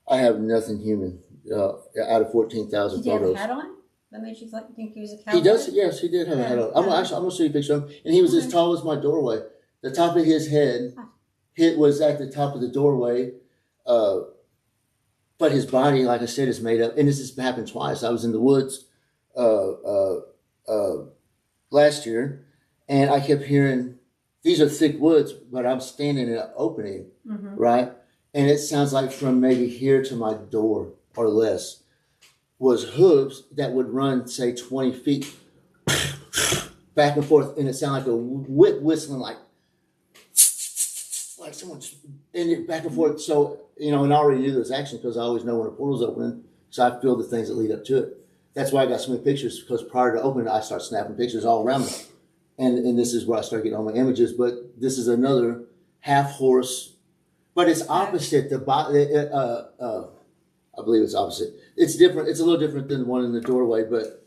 I have nothing human out of 14,000 Did he have photos. a hat on? That made you think he was a cowboy? He does, yes, he did have a hat on. I'm gonna show you a picture of him, and he was as tall as my doorway. The top of his head was at the top of the doorway, but his body, like I said, is made up. And this has happened twice. I was in the woods last year, and I kept hearing, these are thick woods, but I'm standing in an opening, right? And it sounds like from maybe here to my door or less was hooves that would run, say, 20 feet back and forth, and it sounded like a whip whistling, like someone in it back and forth. So, and I already knew there was action because I always know when a portal's opening, so I feel the things that lead up to it. That's why I got so many pictures, because prior to opening, I start snapping pictures all around me. And this is where I start getting all my images. But this is another half horse, but it's opposite. I believe it's opposite. It's different. It's a little different than the one in the doorway, but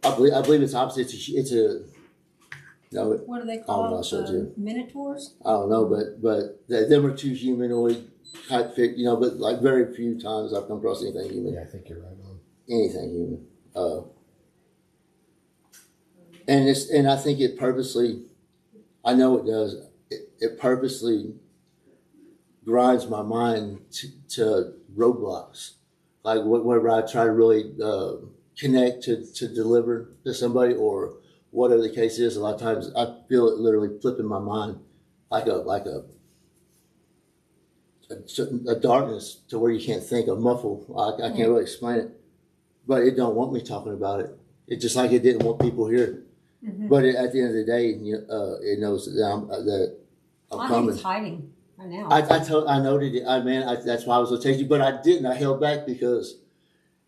I believe it's opposite. It's a no. What do they I don't know, call minotaurs? I don't know, but there were 2 humanoid type figures, but like very few times I've come across anything human. Yeah, I think you're right on. Anything human. And I think it purposely, I know it does, it purposely grinds my mind to roadblocks. Like whenever I try to really connect to deliver to somebody, or whatever the case is, a lot of times I feel it literally flipping my mind like a darkness to where you can't think, a muffle. I can't really explain it, but it don't want me talking about it. It's just like it didn't want people here. But at the end of the day, it knows that I'm I coming. think it's hiding right now. I noted it. That's why I was going to text you, but I didn't. I held back because,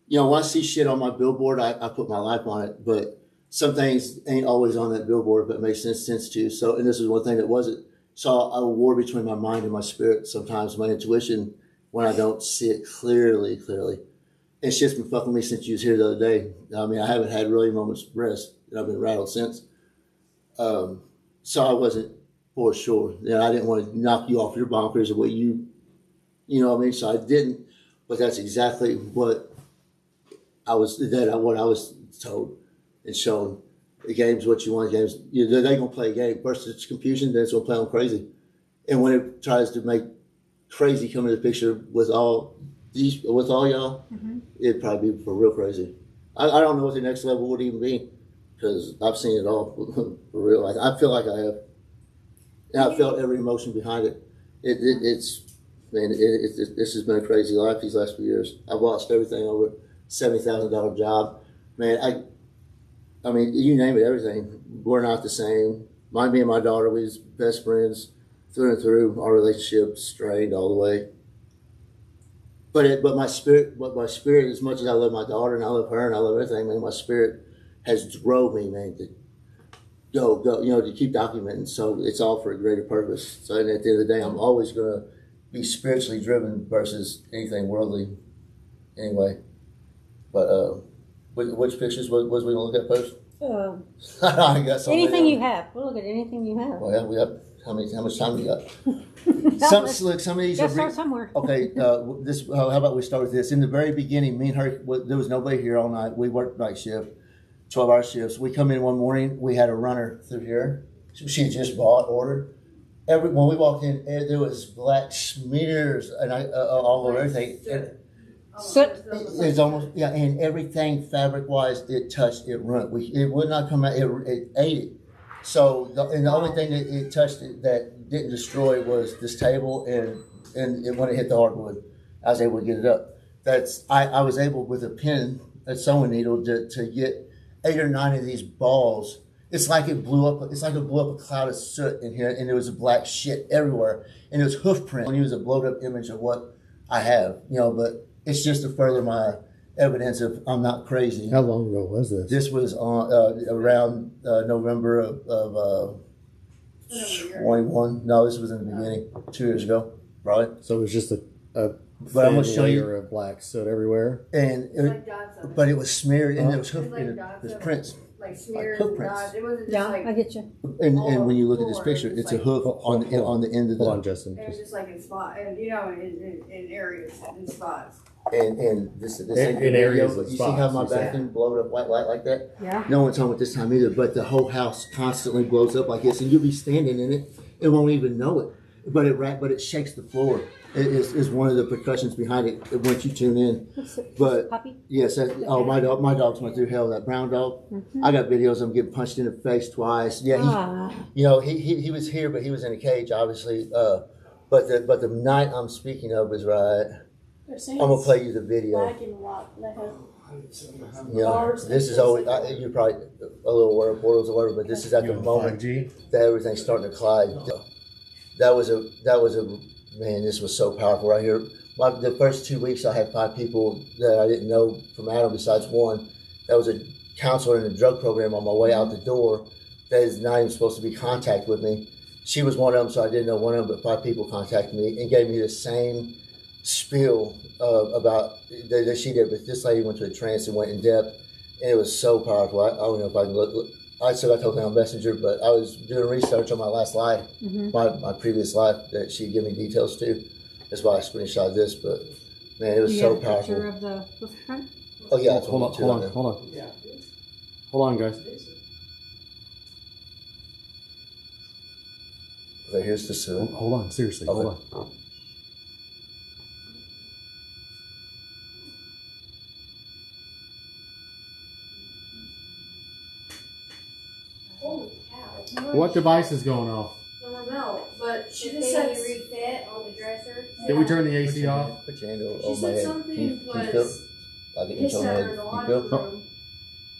when I see shit on my billboard, I put my life on it. But some things ain't always on that billboard, but it makes sense to you. So, and this is one thing that wasn't. So a war between my mind and my spirit. Sometimes my intuition, when I don't see it clearly. It's just been fucking me since you was here the other day. I mean, I haven't had really moments of rest, and I've been rattled since. So I wasn't for sure. I didn't want to knock you off your bonkers of what you know what I mean? So I didn't, but that's exactly what I was told and shown. The game's what you want. Games, they're going to play a game. First it's confusion, then it's going to play on crazy. And when it tries to make crazy come into the picture with all y'all, it'd probably be for real crazy. I don't know what the next level would even be, because I've seen it all for real. Like, I feel like I have, and I felt every emotion behind it. This has been a crazy life these last few years. I've lost everything over $70,000 job. Man, I mean, you name it, everything. We're not the same. Me and my daughter, we was best friends through and through. Our relationship strained all the way. But my spirit, as much as I love my daughter and I love her and I love everything, man, my spirit has drove me, man, to go, to keep documenting. So it's all for a greater purpose. So at the end of the day, I'm always going to be spiritually driven versus anything worldly anyway. But which pictures was we going to look at first? I got so anything many. you have. We'll look at anything you have. Well, yeah, we have, how much time do you got? Some of these Let's start somewhere. Okay, how about we start with this? In the very beginning, me and her, there was nobody here all night. We worked night shift, 12-hour shifts. We come in one morning, we had a runner through here. She had just ordered. When we walked in, there was black smears and all over everything. It's almost, and everything fabric-wise it touched, it ruined. It would not come out. It ate it. So the only thing that it touched that didn't destroy was this table, and when it hit the hardwood, I was able to get it up. I was able with a pin, a sewing needle, to get 8 or 9 of these balls. It's like it blew up. It's like it blew up a cloud of soot in here, and there was black shit everywhere, and it was hoof print. I use a blowed up image of what I have, but it's just to further my evidence of I'm not crazy. How long ago was this? This was on around November of 21. No, this was in the beginning, 2 years ago, probably. So it was just a but I'm gonna show layer of black soot everywhere. And but it was smeared, and there was hoof, there's prints. Like smears hoof and prints. dots. It wasn't just I get you. And when you look at this picture, it's a hoof on the end of the. Hold on, Justin. It was just like in spots, and in areas, in spots. And this in areas of you spots, see how my you said. bathroom blowed up white light like that? Yeah. No one's home at this time either, but the whole house constantly blows up like this, and you'll be standing in it and won't even know it. But it shakes the floor. It is one of the percussions behind it once you tune in. But puppy? yes, my dogs went through hell. That brown dog, I got videos of him getting punched in the face twice. Yeah, he was here, but he was in a cage, obviously. But the night I'm speaking of is right. I'm gonna play you the video. This is always you're probably a little aware of portals or whatever, but this is at the moment 5G? that everything's starting to collide. That was a man. This was so powerful right here. The first 2 weeks, I had 5 people that I didn't know from Adam besides one. That was a counselor in a drug program on my way out the door. That is not even supposed to be contact with me. She was one of them, so I didn't know one of them. But 5 people contacted me and gave me the same spiel about that she did. But this lady went to a trance and went in depth, and it was so powerful. I don't know if I can look. I still got told on Messenger, but I was doing research on my last life, my previous life that she gave me details to. That's why I screenshot this. But man, it was so powerful. Picture of the footprint? Oh yeah, Hold on, guys. Okay, here's the suit. Hold on, seriously, Okay. hold on. Holy cow. What device is going off? The remote, but she just Did said they refit on the dresser? Did we turn the AC off? Put your hand over she my said head. something Can you feel? was Like it hissed on my at head. her in the You laundry feel? room,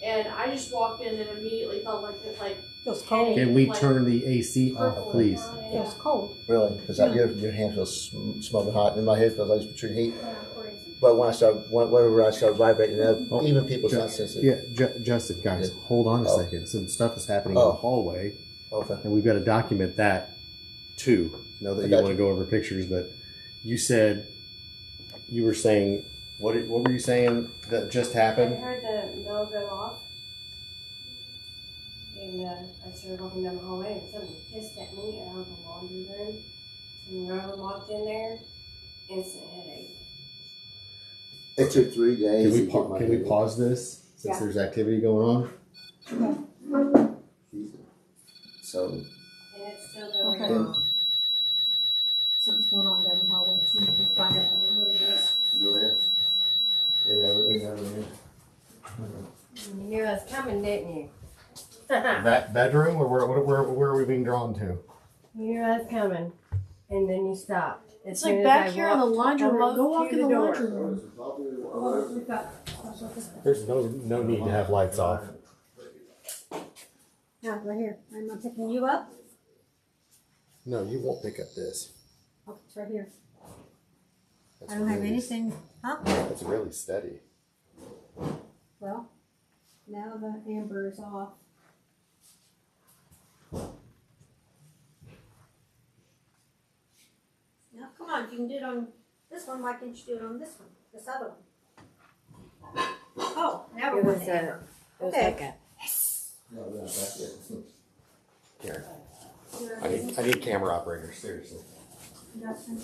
and I just walked in and immediately felt like it, like Feels cold. Can we turn the AC off, please? Feels cold. Really? Because your hand feels smoking hot, and my head feels like it's treating heat. but whenever I start vibrating, even people it's not sensitive. Yeah, Justin, guys, hold on a second. Some stuff is happening in the hallway, and we've got to document that too. Know that you want to go over pictures, but you said you were saying what were you saying that just happened? I heard the bell go off, and I started walking down the hallway, and somebody hissed at me out of the laundry room. And Rowan walked in there, instant headache. It took 3 days. Can we pause this since there's activity going on? So. And it's still going Okay. on. Something's going on down the hallway. Somebody find out what it is. Go ahead. It never ends. You knew I was coming, didn't you? That bedroom, or where are we being drawn to? You knew I was coming, and then you stopped. It's like back here in the laundry room. Go walk in the laundry room. There's no need to have lights off. Yeah, right here. Am I picking you up? No, you won't pick up this. Oh, it's right here. That's I don't have really- anything. Huh? That's really steady. Well, now the amber is off. Now, come on, you can do it on this one. Why can't you do it on this one? This other one. Oh, now we're It with was the amber. it was Okay. like a No, that's it. Here, I need camera operators. Seriously. Justin.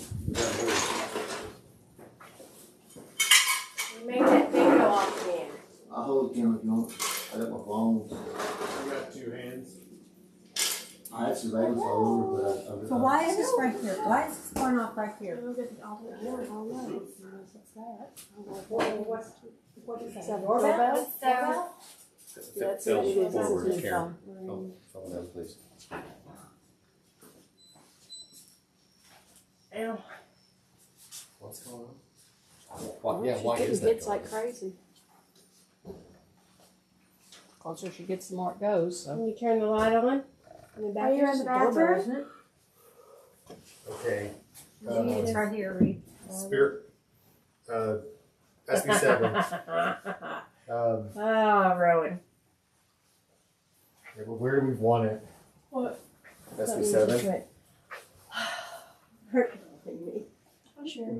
you made that thing go off again. I'll hold the camera if you want. I got my phone. I got 2 hands. I had surveillance all over, but So why is this right here? Why is this going off right here? What is that? Doorbell? Phil, forward, Karen. Phone down, please. Ew. What's going on? Why is that? It's like crazy. Closer she gets, the more it goes. So. Can you turn the light on? In the Are you in the bathroom? isn't it? Okay. It's right here, Reed. Spirit. SB7. Oh, Rowan. Where do we want it? What? SB7. Hurt me. Oh, sure.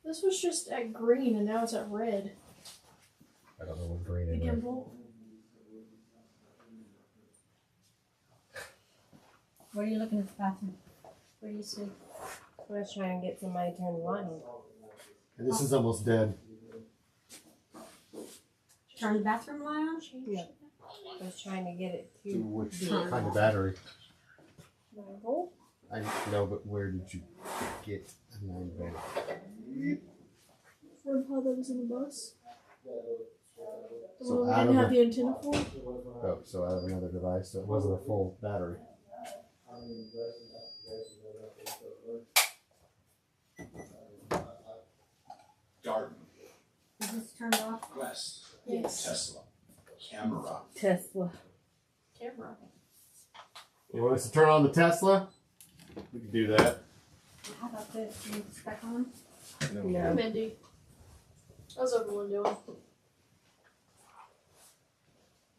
This was just at green and now it's at red. I don't know what green The is. gimbal. What are you looking at the bathroom? What do you see? I was trying to get somebody to turn the light on. And this is almost dead. Turn the bathroom light on? Yeah. I was trying to get it to Which be kind of battery? Bible. I know, but where did you get a 9 battery? Ford pod that was in the bus. The So one we out didn't of have the antenna for. Oh, so out of another device, so it wasn't a full battery. Garden, Is this turned off? Quest, Yes. Tesla, camera. Tesla. Camera. You want us to turn on the Tesla? We can do that. How about this? Can you just back on? No. Mindy. How's everyone doing?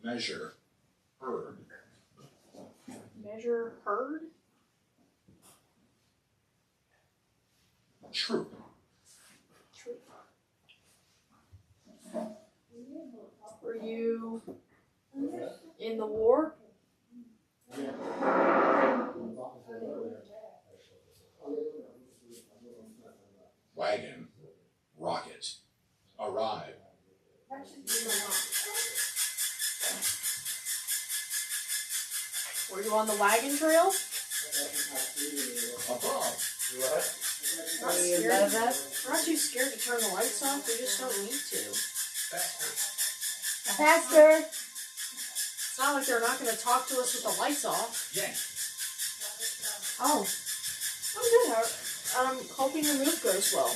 Measure, heard, Measure heard? troop, Troop. Were you in the war? wagon, rocket, arrive, Were you on the wagon trail? above, Not You scared. love that? We're not too scared to turn the lights off. We just don't need to. Faster! It's not like they're not going to talk to us with the lights off. yank, Oh. I'm good. I'm hoping your move goes well.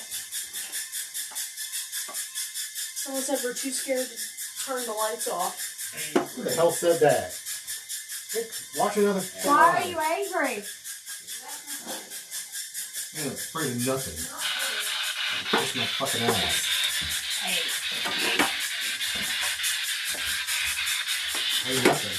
Someone said we're too scared to turn the lights off. Who the hell said that? Watch another. Why are you angry? Man, it's spraying nothing. It's my fucking ass. Hey, nothing.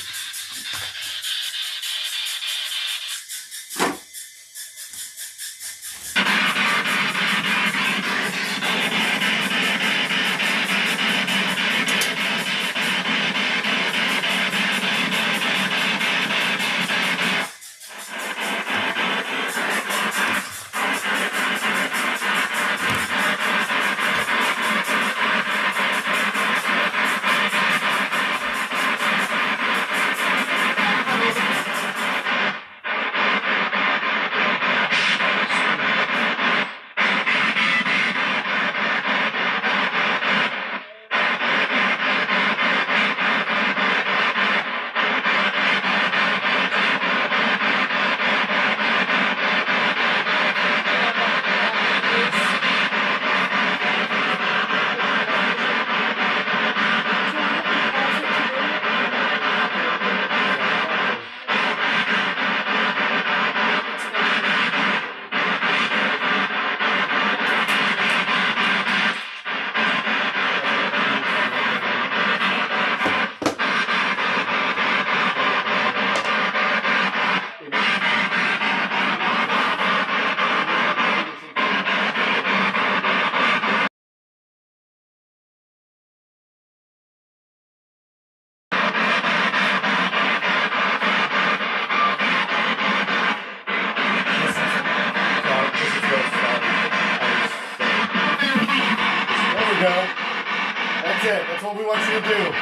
That's what we want you to do.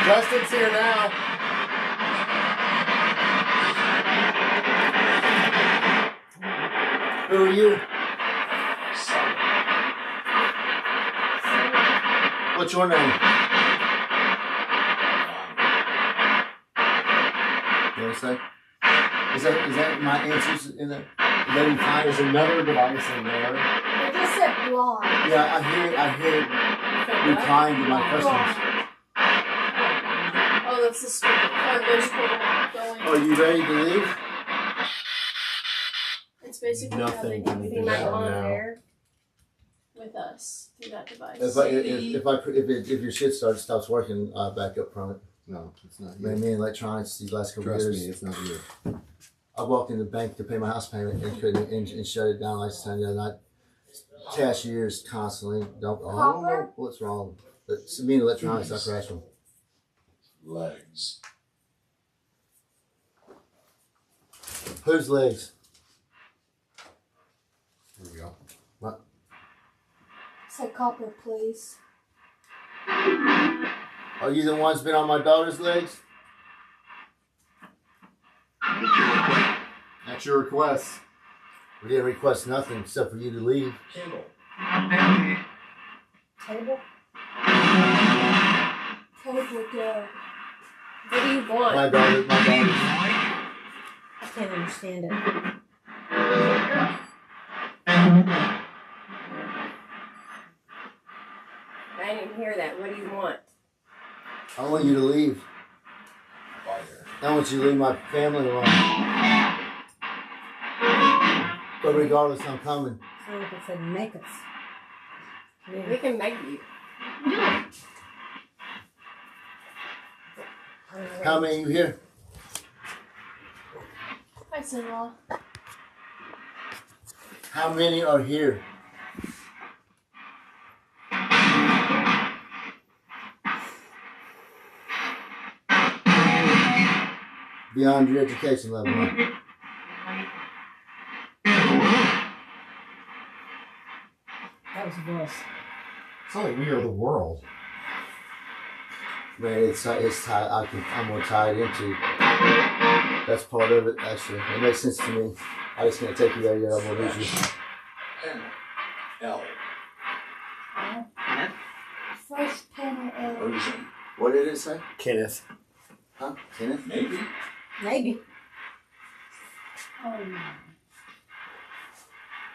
Justin's here now. Who are you? What's your name? You know what I'm saying? Is that my answers in there? There's another device in there. It just said blind. Yeah, I hear it replying to my questions. Oh, that's the stupid part. There's people going. Are you ready to leave? It's basically Nothing can having do anything that on now. there with us through that device. If your shit stops working, back up from it. No, it's not Man, you. me and electronics these last couple Trust years. me, it's not you. I walked in the bank to pay my house payment and couldn't and shut it down like the other night. Cashiers constantly I don't know what's wrong. But me and electronics, I crash them. Legs. Whose legs? Here we go. What? Say copper, please. Are you the ones been on my daughter's legs? That's your request. We didn't request nothing except for you to leave. Cable. Table? Table, go. What do you want? My daughter. I can't understand it. I didn't hear that. What do you want? I want you to leave. Fire. I want you to leave my family alone. But regardless, I'm coming. Sound like it said make us. Yeah. We can make you. How many you here? Hi, Sinwall. How many are here? Beyond your education level, huh? That was a voice. It's not like we are the world. Man, it's tied. I'm more tied into. That's part of it. Actually, it makes sense to me. I just can't take you there yet. I'm gonna lose you. Pen. L. First pen and Version. What did it say? Kenneth. Huh? Kenneth? Maybe. Maybe.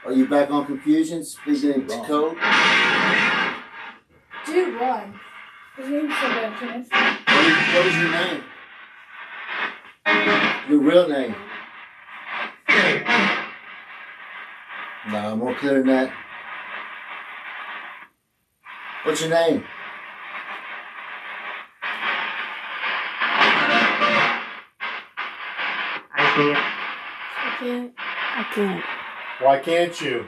Are you back on confusion? Speaking in code? do one. His name's so bad, Kenneth. What is your name? Your real name. No, more clear than that. What's your name? I can't. I can't. Why can't you?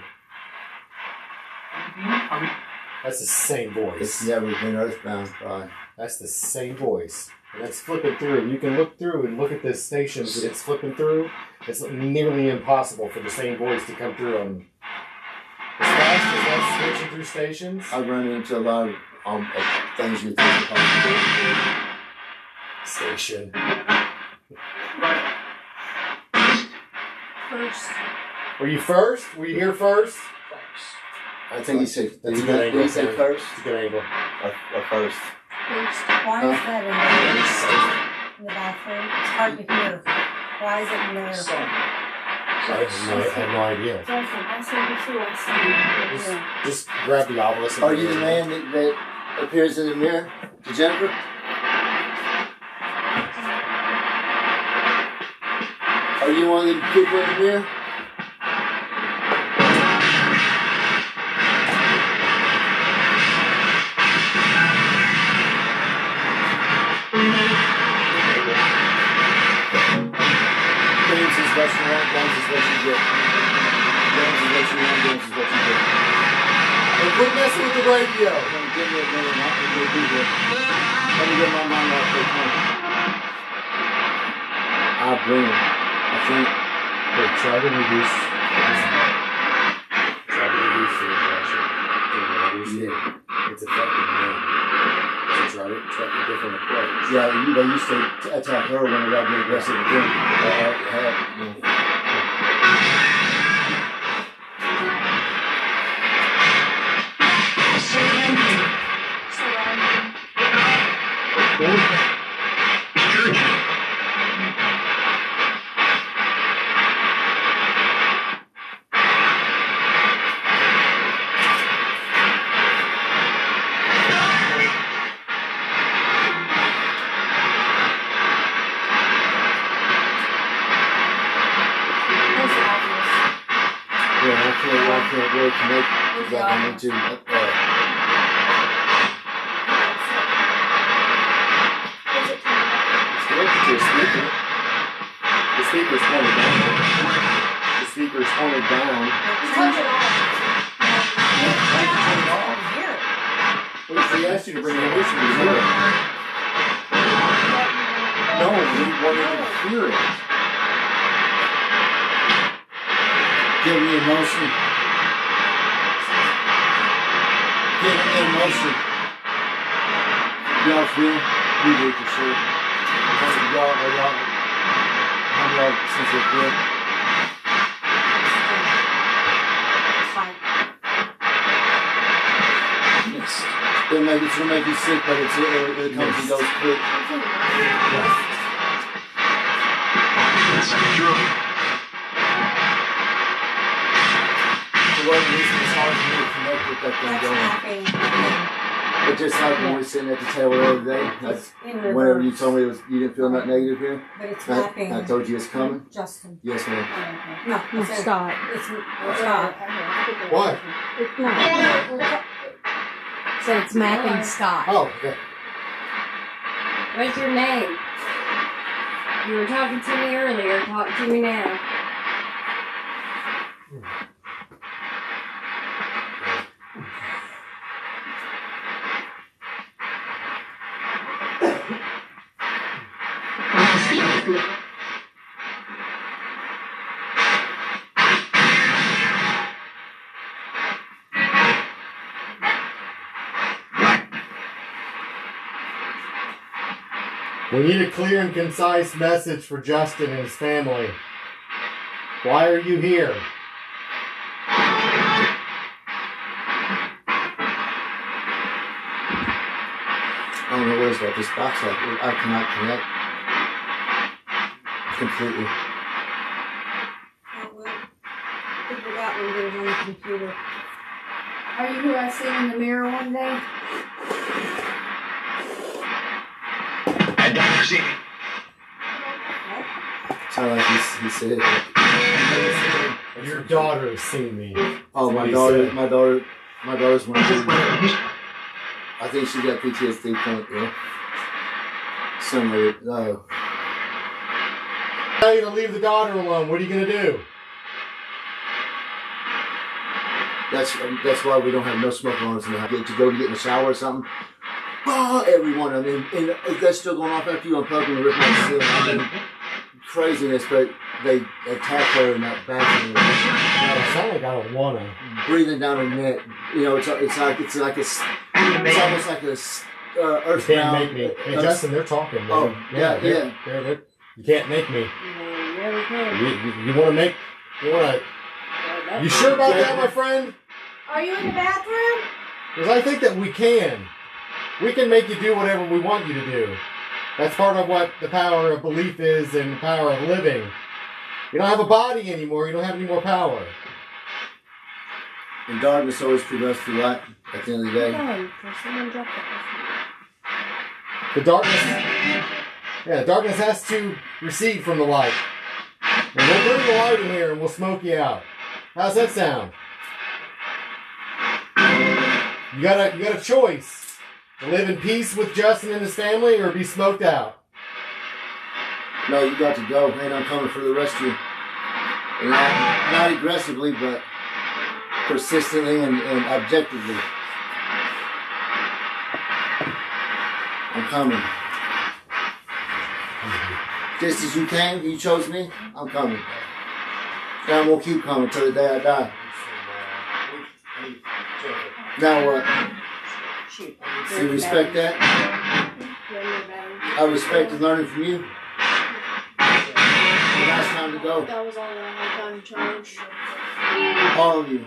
That's the same voice. It's never been earthbound, probably. That's the same voice. And that's flipping through. You can look through and look at the stations that it's flipping through. It's nearly impossible for the same voice to come through on as fast as that's switching through stations. I've run into a lot of things you think are Station. First. Were you first? Were you here first? I think he said, That's did a good angle, he say Sam. first? It's a good angle. Or first? First. Why is that in the bathroom? It's hard to hear. Why is it in there? I have no idea. Justin, I said before I Just grab the obelisk. Are you the man that appears in the mirror to Jennifer? Are you one of the people in the mirror? Games is what you want, games is what you get. Games is what you want, games is what you get. Hey, quit messing with the radio. Give me a minute, I'm going to be here. Let me get my mind off for a minute. I'll bring him. I think. Hey, try to reduce the pressure. It's affecting me. So try a different approach. Yeah, they used to attack her whenever I get aggressive with them. I can't really connect because I need to. It's connected to a speaker. The speaker's pointed down. The speaker's pointed down. Touch it off. Turn it off. Well, he asked you to bring the listen to the mirror. No, we wanted to hear it. Give me emotion. Give me emotion. Y'all feel? You do for sure. Y'all, how many y'all since they're good? It's gonna make you sick, but it comes and goes quick. For what reason, it's hard for me to connect with that thing going. But just like when we were sitting at the table the other day, that's whenever you told me you didn't feel nothing negative here. But it's happening. I told you it's coming. Justin. Yes, ma'am. No, It's Scott. It's Scott. What? It's not. So it's Mac and Scott. Oh, okay. What's your name? You were talking to me earlier, talk to me now. We need a clear and concise message for Justin and his family. Why are you here? I don't know what it's about this box. I cannot connect completely. Oh, well, figure it out when we get it on the computer. Are you who I seen in the mirror one day? Sound like he said. Your daughter has seen me. Oh, That's my what he daughter, said. my daughter's one. I think she got PTSD point, yeah. Somewhere, no. Now you're gonna leave the daughter alone. What are you gonna do? That's why we don't have no smoke alarms in the house. To go to get in the shower or something. Oh, every one of them. And that's still going off after you unplug them and rip out the ceiling. I mean, craziness, but they attack her in that bathroom. It sounds like I don't wanna. Breathing down her neck. You know, it's almost like a You earthbound. can't make me. Hey, Justin, they're talking. Oh, yeah. They're, you can't make me. You never can. You wanna make? You wanna? You sure about that, my friend? Are you in the bathroom? Because I think that we can. We can make you do whatever we want you to do. That's part of what the power of belief is and the power of living. You don't have a body anymore. You don't have any more power. And darkness always prevails through light at the end of the day. Someone dropped that. The darkness has to recede from the light. And we'll bring the light in here and we'll smoke you out. How's that sound? You got a choice. To live in peace with Justin and his family or be smoked out. No, you got to go, and I'm coming for the rest of you. And not aggressively, but persistently and objectively. I'm coming. Just as you came, you chose me, I'm coming. And I'm going to keep coming till the day I die. Now what? You respect that? I respect and learning from you. Now it's time to go. That was all that I had time to charge. All of you.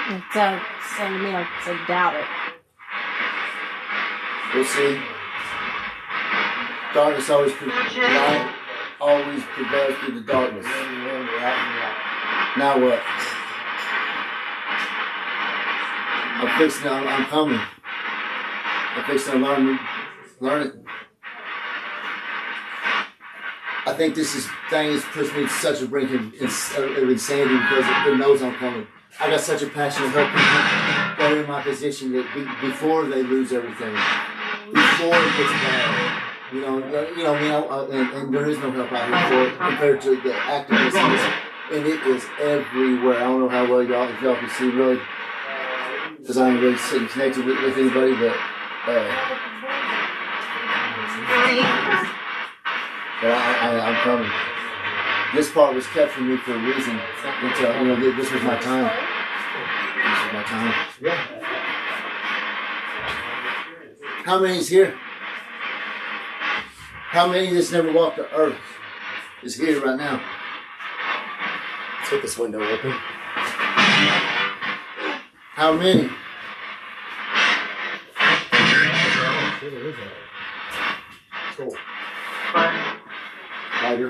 It sounded to me like it's a doubt it. We'll see. Darkness light always prevails through the darkness. Now what? I'm coming. I'm fixing to learn it. I think this thing has pushed me to such a brink of insanity because it knows I'm coming. I got such a passion to help people that are in my position that before they lose everything, before it gets bad. You know, and there is no help out here for it compared to the activists, and it is everywhere. I don't know how well if y'all can see really, because I ain't really sitting connected with anybody, but I'm coming. This part was kept from me for a reason. Until this was my time. This was my time. Yeah. How many's here? How many that's never walked the earth is here right now? Let's get this window open. How many? Cool. Lighter.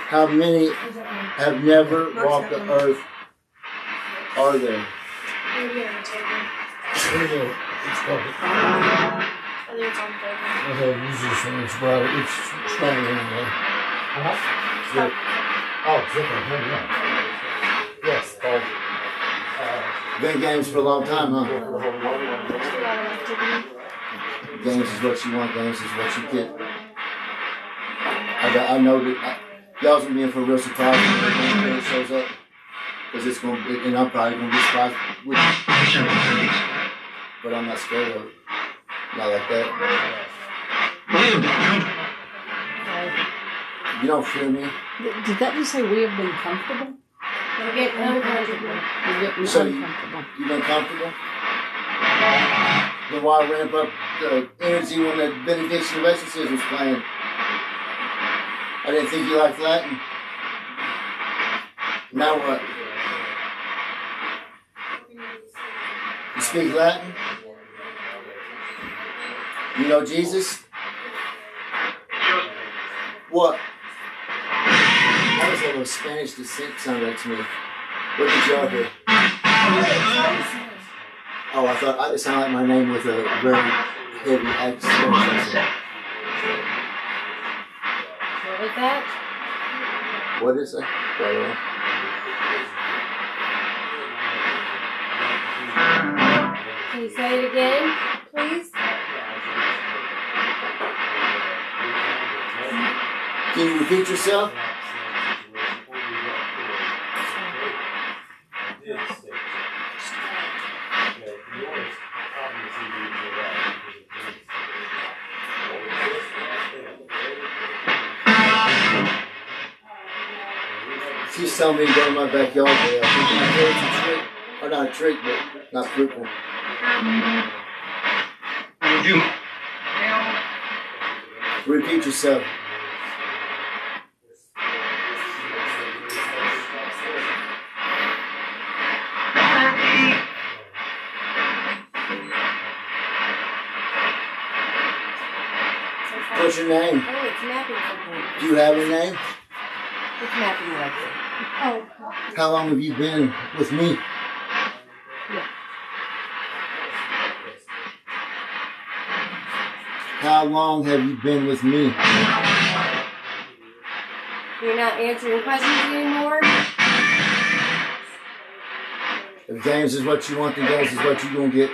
How many have never walked the earth? Are there? Maybe on the table. Here we go. It's perfect. I think it's on the table. Okay, use this one. It's bright. It's stronger anyway. Zip. Oh, zip. Yeah. Yes. Been games for a long time, huh? There's a lot of activity. Games is what you want. Games is what you get. I know that y'all's gonna be in for a real surprise when it shows up, because it's gonna be, and I'm probably gonna be surprised with it. But I'm not scared of it. Not like that. You don't fear me. Did that just say we have been comfortable? We're getting uncomfortable. We're getting So uncomfortable. you've been comfortable? Then why ramp up the energy when the benediction of exorcism was playing? I didn't think you liked Latin. Now what? You speak Latin? You know Jesus? What? How does that little Spanish descent sound like to me? What did y'all hear? Oh, I thought it sounded like my name with a very heavy accent. What was that? What is it? Can you say it again, please? Can you repeat yourself? She's telling me to go to my backyard. I think my parents a trick. Or not a trick, but not fruitful. Repeat yourself. What's your name? Oh, it's napping something. Do you have a name? It's napping Lexi. Oh, How long have you been with me? How long have you been with me? You're not answering questions anymore? If games is what you want, then games is what you're going to get.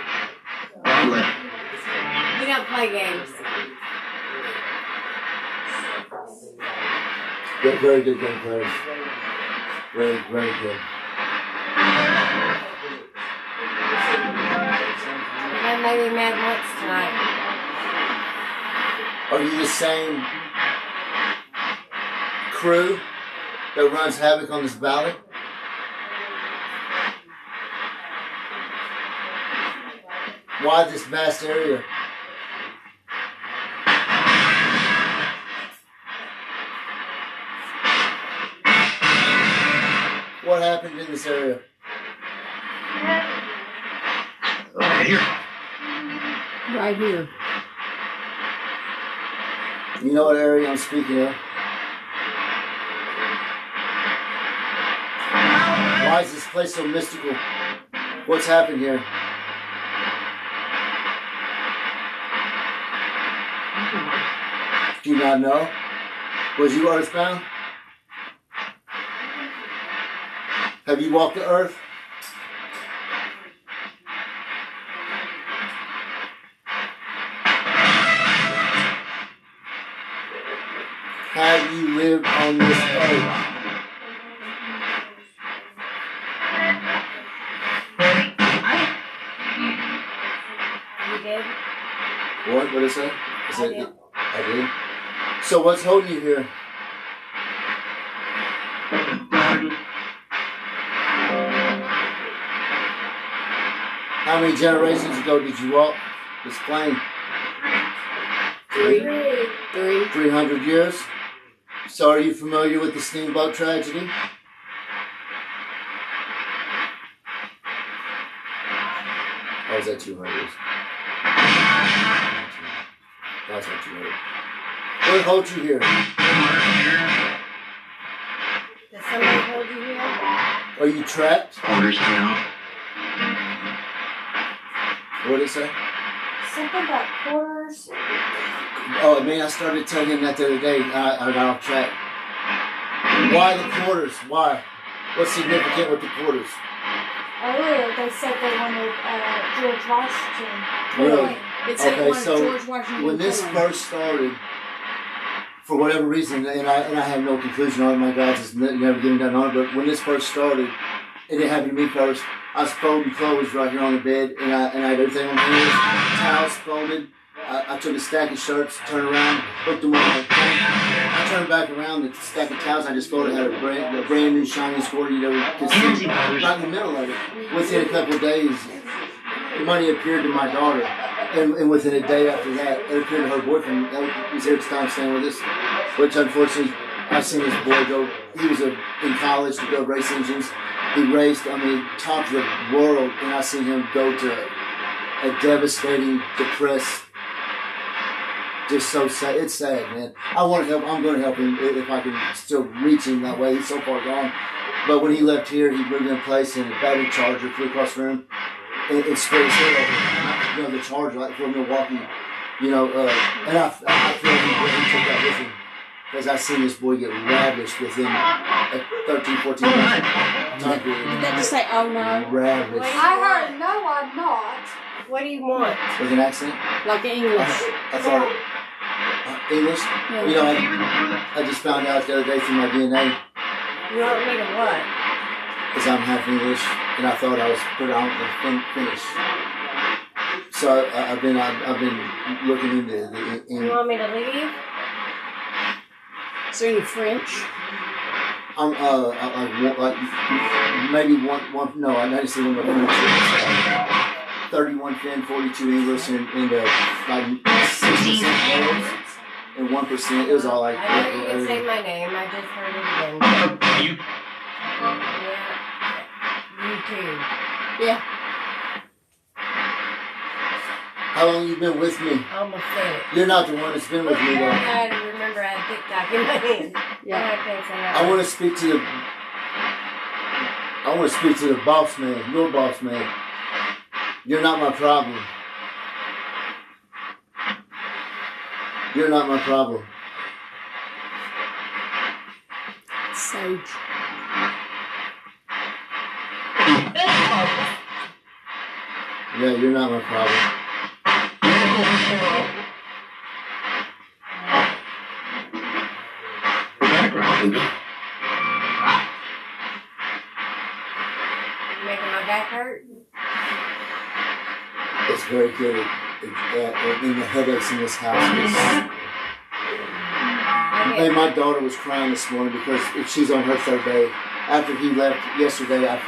We don't play games. They're very good game players. Very, very good. I made me mad once tonight. Are you the same crew that runs havoc on this valley? Why this vast area? What happened in this area? Right here. You know what area I'm speaking of? Why is this place so mystical? What's happened here? Do you not know? Was you earthbound? Have you walked the earth? Have you lived on this earth? You did? What? What is that? Is I it? did. I did. So what's holding you here? How many generations ago did you walk this plane? 300 years? So are you familiar with the steamboat tragedy? Or was that 200? That's not 200. What holds you here? Does somebody hold you here? Are you trapped? What did it say? Something about quarters. Oh man, I started telling him that the other day. I got off track. Why the quarters? Why? What's significant with the quarters? Earlier they said they wanted George Washington. Really? It said it Okay, wanted so George Washington when this Kennedy. first started, for whatever reason, and I have no conclusion on it, my God, just never giving down on it, but when this first started, it didn't happen to me first. I was folding clothes right here on the bed, and I had everything on hands, towels folded. I took a stack of shirts, turned around, hooked them on my thing. I turned back around, the stack of towels I just folded had a brand new shiny squirt, you know, could see right in the middle of it. Within a couple of days, money appeared to my daughter, and within a day after that, it appeared to her boyfriend. That was here at the time staying with us, which unfortunately, I've seen this boy go. He was in college to build race engines. He raced, top of the world, and I seen him go to a devastating, depressed. Just so sad. It's sad, man. I want to help. I'm going to help him if I can still reach him that way. He's so far gone. But when he left here, he moved in a place and a battery charger flew across the room. It split his head open. You know, the charger, like for Milwaukee You know, and I feel he took that with him. Because I seen this boy get ravished within a 13, 14 months time period. Did that just say, oh no? Ravished. I heard no, I'm not. What do you want? With an accent? Like English. I thought, English? Yeah. You know, I just found out the other day through my DNA, You want me to what? because I'm half English, and I thought I was predominantly Finnish. So I've been looking into the You want me to leave? So you're French? I'm like maybe one. No, I didn't see one of my 31 Finn, 42 English, and like 6% Wales, and 1%. It was all like. I know you can say my name. I just heard it again. You. Yeah. You too. Yeah. How long you been with me? Almost said it. You're not the one that's been with me though. I remember I had TikTok in my hand. Yeah. I can't say that. I want to speak to the boss man, your boss man. You're not my problem. You're not my problem. Sage. Yeah, you're not my problem. You making my back hurt? It's very good in the headaches in this house. Hey, my daughter was crying this morning because she's on her third day. After he left yesterday, I had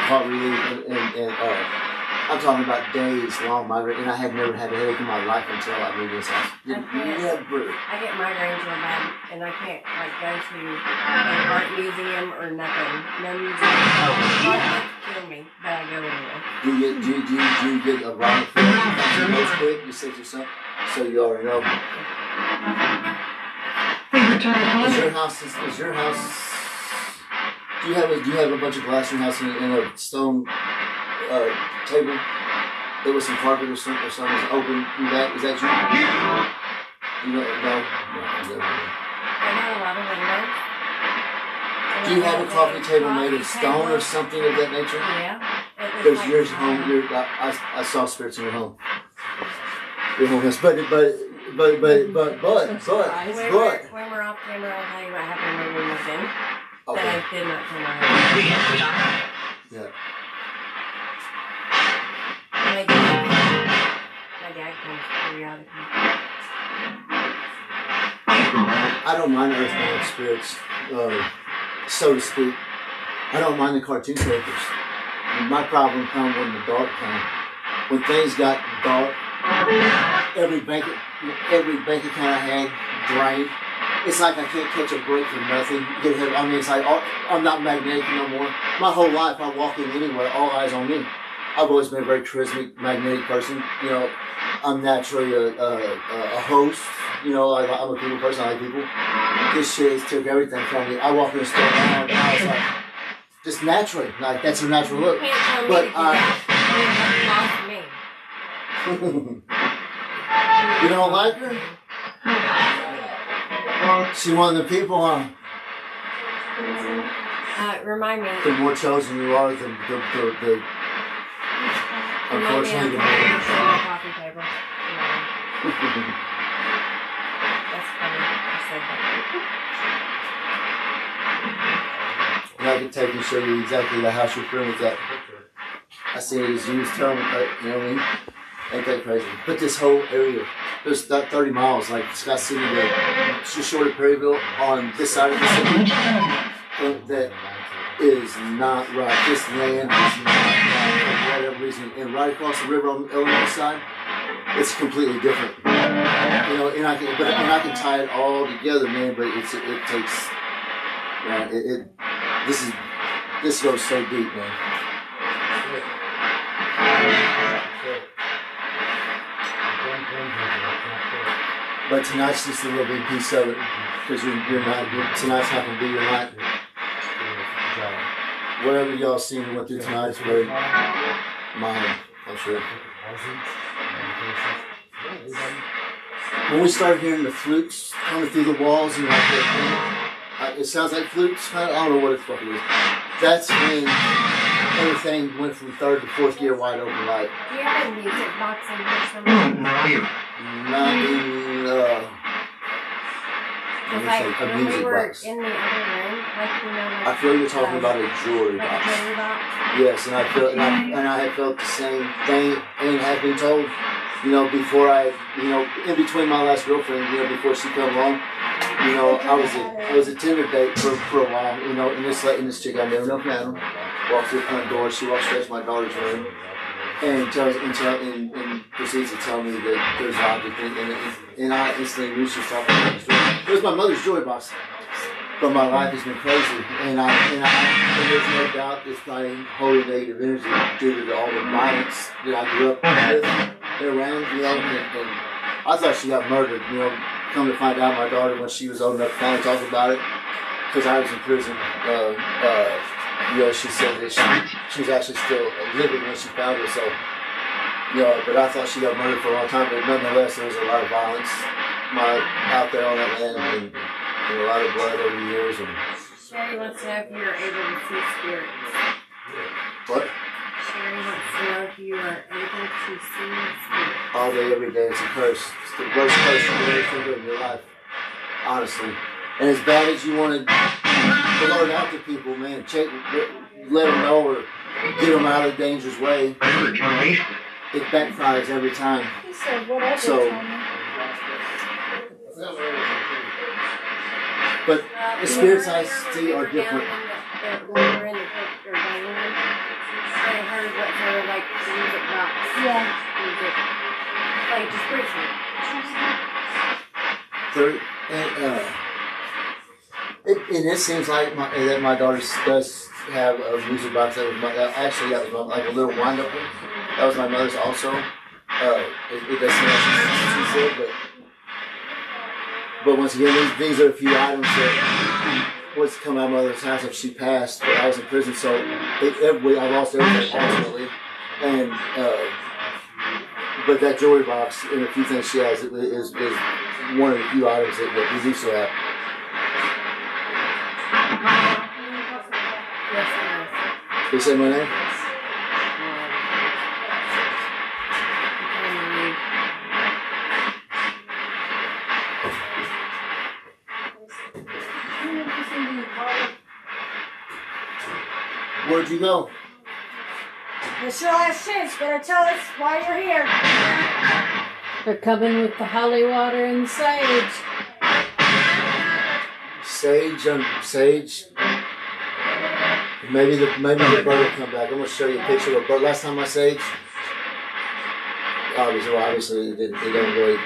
caught relief, and I'm talking about days long migraine, and I had never had a headache in my life until I moved this house. Never. I get migraines real bad, and I can't like go to an art museum or nothing. No museum. Art kill me, but I go anyway. Do you get a lot of feeling most quick? You 6 or something, so you already know. Is your house? Do you have a bunch of glass in your house and a stone table? There was some carpet or something was open. Is that you? You know, no. I have a lot of windows. Do you have a coffee table made of stone or something of that nature? Yeah. Because yours home. I saw spirits in your home. Your home has, but. When we're off camera, I'll tell you what happened when we moved in. Okay. That I did not turn my head. Yeah. My dad comes periodically. I don't mind earthbound spirits, so to speak. I don't mind the cartoon characters. My problem comes when the dark comes. When things got dark, every bank account I had drained. It's like I can't catch a break from nothing. I mean, it's like I'm not magnetic no more. My whole life, I walk in anywhere, all eyes on me. I've always been a very charismatic, magnetic person. You know, I'm naturally a host. You know, I'm a people person. I like people. This shit took everything from me. I walk in the store now, and I was like, just naturally, like that's a natural look. You can't tell me But you lost me. You don't like her? She one of the people, huh? Remind me. The more chosen you are, the unfortunately, the more. Coffee table. That's funny. I said that. And I can take and show you exactly the house you're from with that. I see it as used term, you know what I mean? Ain't that crazy? But this whole area, there's 30 miles, like Scott City to just short of Perryville on this side of the city. That is not right. This land is not right for whatever reason. And right across the river on the Illinois side, it's completely different. You know, and I can tie it all together, man. But it takes, this goes so deep, man. But tonight's just a little bit piece of it, because tonight's not going to be your night. Whatever y'all seen and went through tonight is very mine, I'm sure. when we started hearing the flutes coming through the walls and like it sounds like flutes. I don't know what the fuck it is. That's when everything went from third to fourth gear wide open. Like, Do you have a music box in here somewhere? not in Because Let me like think, a when we music were box. in the other room, like you know, like I feel you're talking about a jewelry like a box. jewelry box. Yes, and I feel and I had felt the same thing and had been told, you know, before I, you know, in between my last girlfriend, you know, before she come along, you know, I was a Tinder date for a while, you know, and this chick I never know piano walks through the front door. She walks straight to my daughter's room and proceeds to tell me that there's an object and I instantly knew she was talking about the story. It was my mother's jewelry box. But my life has been crazy, and there's no doubt it's probably wholly negative energy due to all the violence that I grew up with and around, you know, and I thought she got murdered, you know, come to find out my daughter, when she was old enough to finally talk about it, because I was in prison, you know, she said that she was actually still living when she found her, so, you know, but I thought she got murdered for a long time, but nonetheless, there was a lot of violence out there on that land, and a lot of blood over the years. And Sherry wants to know if you're able to see spirits. what? Sherry wants to know if you are able to see spirits. All day, every day, it's a curse. It's the worst curse you can ever think of in your life, honestly. And as bad as you want to blurt out to people, man, let them know or get them out of the dangerous way, it backfires every time. He said whatever. So, but the spirits I see are different. When we were in the picture dining room, I heard what sounded like music box. Yeah. Music. Like just briefly. And it seems like that my daughter does have a music box that was actually that was like a little wind up one. That was my mother's also. It does seem like she said, but once again, these are a few items that was come out of my mother's house if she passed. But I was in prison, so I lost everything ultimately. And but that jewelry box and a few things she has is one of the few items that we do still have. They say my name? Where'd you go? It's your last chance. Better tell us why you're here. They're coming with the holy water and sage. Sage. Maybe the bird will come back. I'm gonna show you a picture of a bird. Last time I saged, obviously they don't really.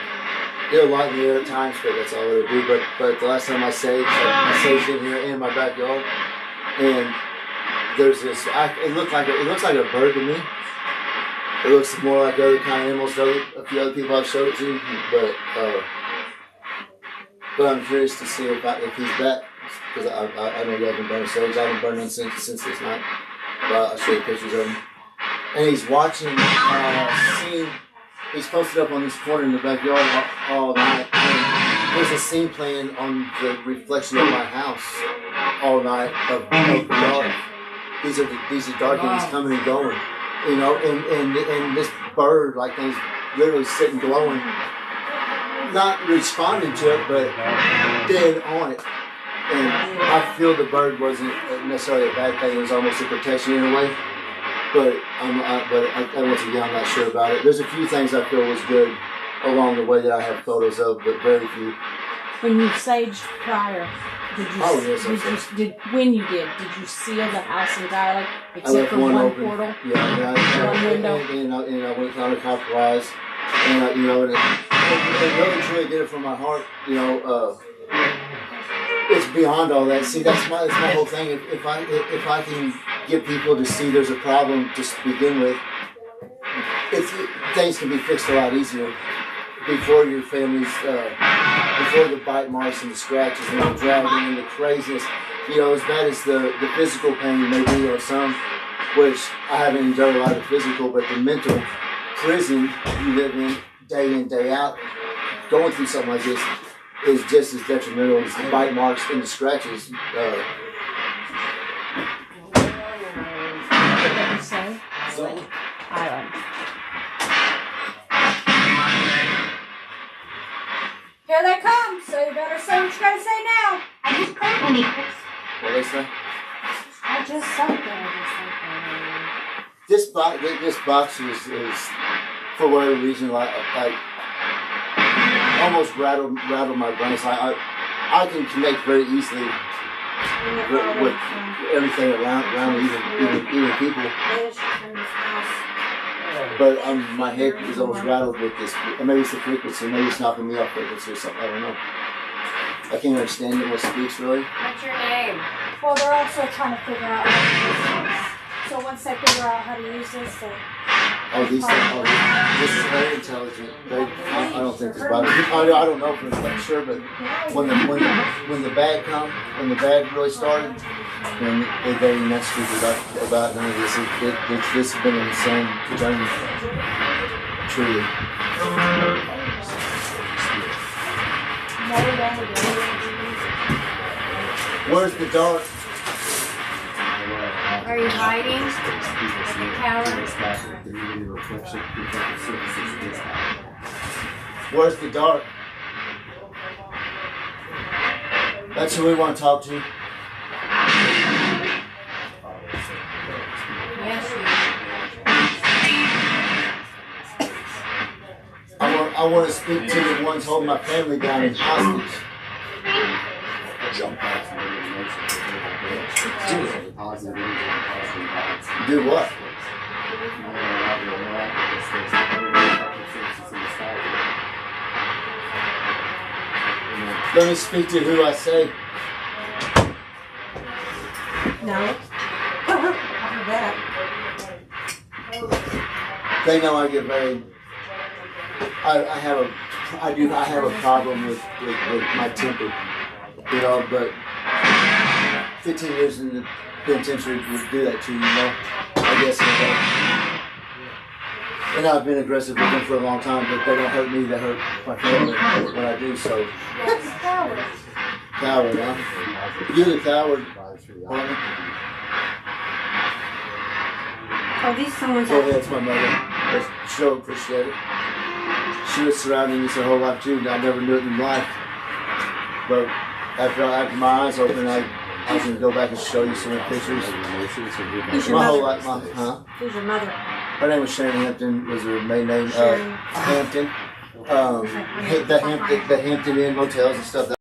They'll light in the air at times, but that's all it'll do. But the last time I saged in here in my backyard, and there's this. It looks like a bird to me. It looks more like other kind of animals. A few other people I've showed it to, but I'm curious to see if he's back, because I know you haven't burned sage. I haven't burned none since this night. But I'll show you pictures of him. And he's watching. He's posted up on this corner in the backyard all night. And there's a scene playing on the reflection of my house all night of dark. These are dark, and he's coming and going. You know, and this bird, like, he's literally sitting glowing, not responding to it, but dead on it. And I feel the bird wasn't necessarily a bad thing; it was almost a protection in a way. But once again, I'm not sure about it. There's a few things I feel was good along the way that I have photos of, but very few. When you saged prior, did you seal the house entirely except for one open portal? Yeah, one window. And I went counterclockwise, and it really truly did it from my heart. You know, it's beyond all that. See, that's my whole thing. If I can get people to see there's a problem to begin with, things can be fixed a lot easier. Before your family's, before the bite marks and the scratches and the dragging and the craziness, you know, as bad as the physical pain may be on some, which I haven't enjoyed a lot of the physical, but the mental prison you live in day out, going through something like this is just as detrimental as the bite marks and the scratches. Island. Here they come, so you better say what you gotta say now. I just called when he What they say? I just something. This box is for whatever reason like almost rattled my brain. So I can connect very easily with everything around me, even people. But my head is almost rattled with this. Maybe it's the frequency. Maybe it's knocking me off frequency or something. I don't know. I can't understand it. What speaks really? What's your name? Well, they're also trying to figure out how to use this. So once they figure out how to use this, they... Oh, these things. Oh, this is very intelligent. I don't think this body. I don't know for sure, but when the bad really started, then they ain't that stupid about none of this. This has been an insane journey, truly. Where's the dark? Are you hiding? Like a coward? Where's the dark? That's who we want to talk to. Yes, I want to speak to the ones holding my family down in hostage. Do what? Let me speak to who I say. No. After that. They know I get very. I have a problem with my temper, you know. But 15 years in the penitentiary would do that to you, know. I guess. And I've been aggressive with them for a long time, but they don't hurt me. They hurt my family when I do so. That's coward. Coward, huh? You're the coward, partner. Oh, these someone's Go ahead, it's my mother. I sure appreciate it. She was surrounding me her whole life too, and I never knew it in life. But after my eyes opened, I was going to go back and show you some of the pictures. Who's your My mother? whole life, Who's your mother? Her name was Sharon Hampton, was her main name. Hampton. The Hampton Inn hotels and stuff.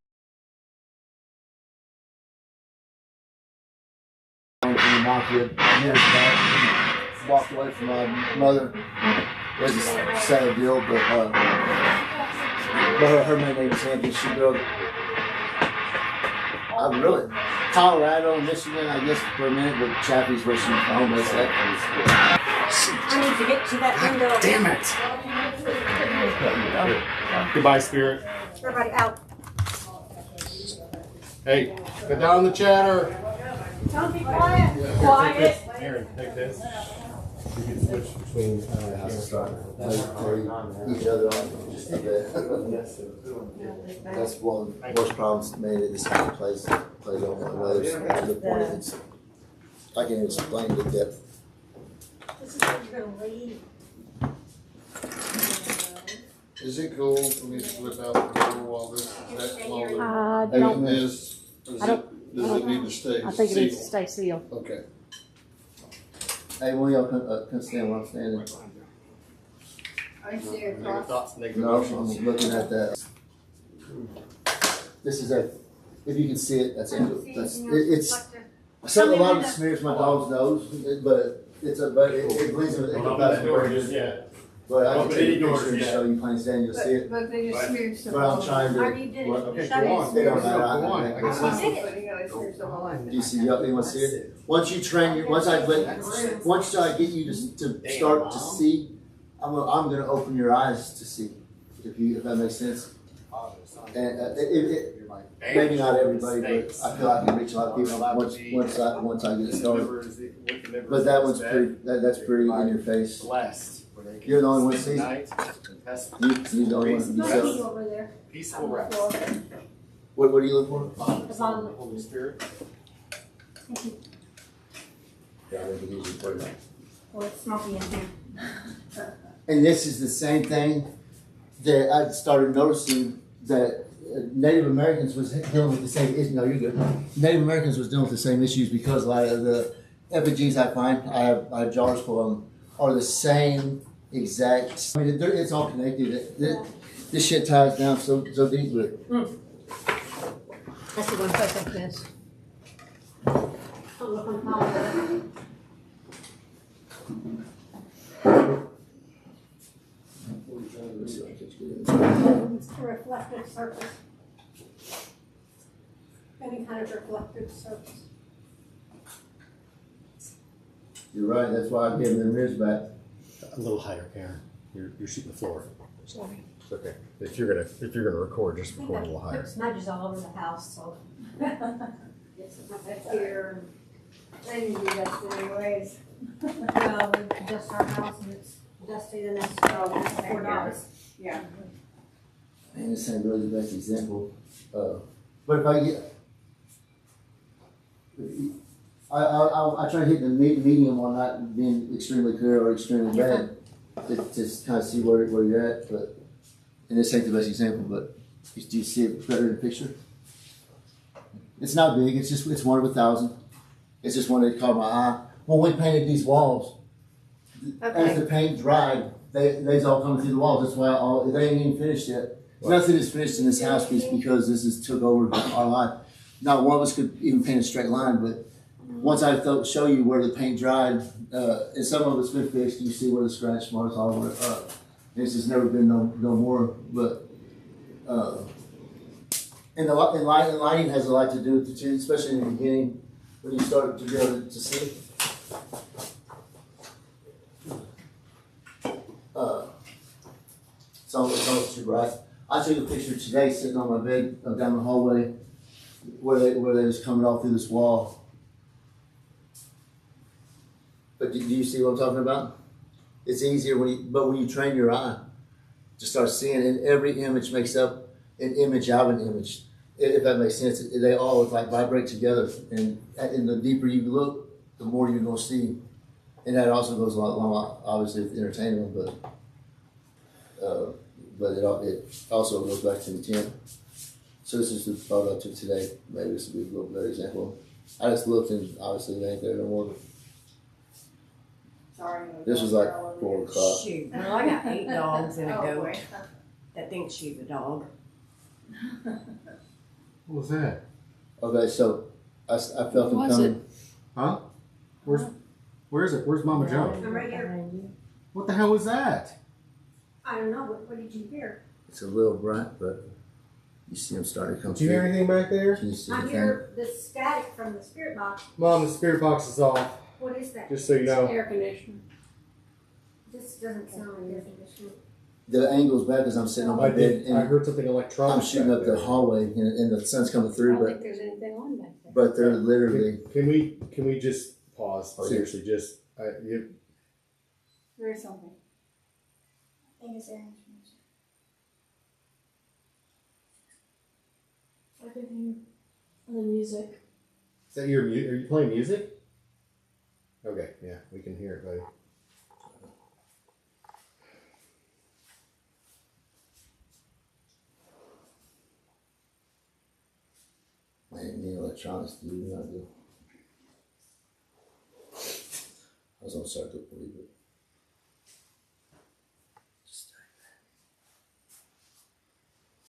Walked away from my mother. It was a sad deal, but her main name is Hampton. She grew up. Really? Colorado, Michigan, I guess for a minute, but Chappie's where she's home is at. I need to get to that window. Damn it! Goodbye, Spirit. Everybody out. Hey, cut down the chatter. Don't be quiet. Quiet. Aaron, take this. You can switch between Each other on. That's one of the worst problems made at this kind of place. Plays on one of those. To the point it's, I can't even explain the depth. This is where you're going to leave. Is it cool for me to flip out the door while this, while don't. this, does it need to stay I think it needs to sealed? stay sealed. Okay. Hey, one of y'all can stand where I'm standing. I see it Negative across. thoughts, negative No, emotions. I'm looking at that. This is a, if you can see it, that's it. It's, a lot of it smears my dog's nose, but it bleeds with it. Don't open that door just yet. But I can Open take any a doors picture and yet. show you plain Stan, you'll see it. But they just smeared some. But I'm trying to. Already did it. what- Okay, Shut go it. on. It don't matter. Go on. I can You listen. did it. But you gotta smear some on. Do you see? You want to see it? Once you train, once I get you to start to see, I'm gonna open your eyes to see. If that makes sense. And maybe not everybody, but I feel I can reach a lot of people once I get it started. But that one's pretty. That's pretty in your face. Blessed when You're the only one seeing. Night and pest. You're the only one. Monkey over there. Peaceful On the rest. floor. What do you look for? Father, Son, and the Holy Spirit. Yeah, I think it is important. Well, it's smoky in here. And this is the same thing that I started noticing that Native Americans was dealing with the same issue. No, you're good. Native Americans was dealing with the same issues because a lot of the effigies I find, I have jars full of them, are the same exact. I mean, it's all connected. This shit ties down so deep with it. That's the one place like this. Don't look on top. It's a reflective surface. Any kind of reflective surface. You're right. That's why I gave them mirrors back. A little higher, Karen. You're shooting the floor. Sorry. It's okay. If you're gonna record, just record a little higher. There's smudges all over the house, so. That's here. They need to do that anyways. Well, we dust our house and it's dusty the next $4. Yeah. Man, this ain't really the best example. But if I get, I try to hit the medium on not being extremely clear or extremely bad, to just kind of see where you're at. But and this ain't the best example, but do you see it better in the picture? It's not big. It's one of 1,000. It's just one that caught my eye. When we painted these walls, as the paint dried, they's all coming through the walls. That's why they ain't even finished yet. Nothing is finished in this house because this is took over our life. Not one of us could even paint a straight line, but once I show you where the paint dried, and some of it's been fixed, you see where the scratch marks all were. It's just never been no more. But and lighting has a lot to do with it too, especially in the beginning when you start to be able to see. It's almost too bright. I took a picture today sitting on my bed down the hallway where they was coming off through this wall. But do you see what I'm talking about? It's easier when you train your eye to start seeing, and every image makes up an image of an image. If that makes sense, they all like vibrate together, and the deeper you look, the more you're gonna see. And that also goes along obviously with entertainment, but it also goes back to intent. So this is the photo I took today. Maybe this would be a little better example. I just looked and obviously they ain't there no more. Sorry. This was like 4 o'clock. Shoot, well, I got 8 dogs and a Oh, goat wait. that thinks she's a dog. What was that? Okay, so I felt them was coming. Huh? Where's it? Where's Mama Joe? I'm right here. What the hell was that? I don't know, what did you hear? It's a little bright, but you see them starting to come Did you hear anything back there? Can you see I anything? hear the static from the spirit box. Mom, the spirit box is off. What is that? Just so you know. Air conditioning. This doesn't sound like air conditioning. The angle's back as I'm sitting on my I bed did. I and heard something electronic. I'm shooting back up there. the hallway and the sun's coming I through, don't but think there's anything on back there. but they're literally Can we just pause? Seriously, just There is something. I think it's air conditioning. I can hear the music. Is that your Are you playing music? Okay, yeah, we can hear it, buddy. man, the electronics do not do. I was gonna start to believe it.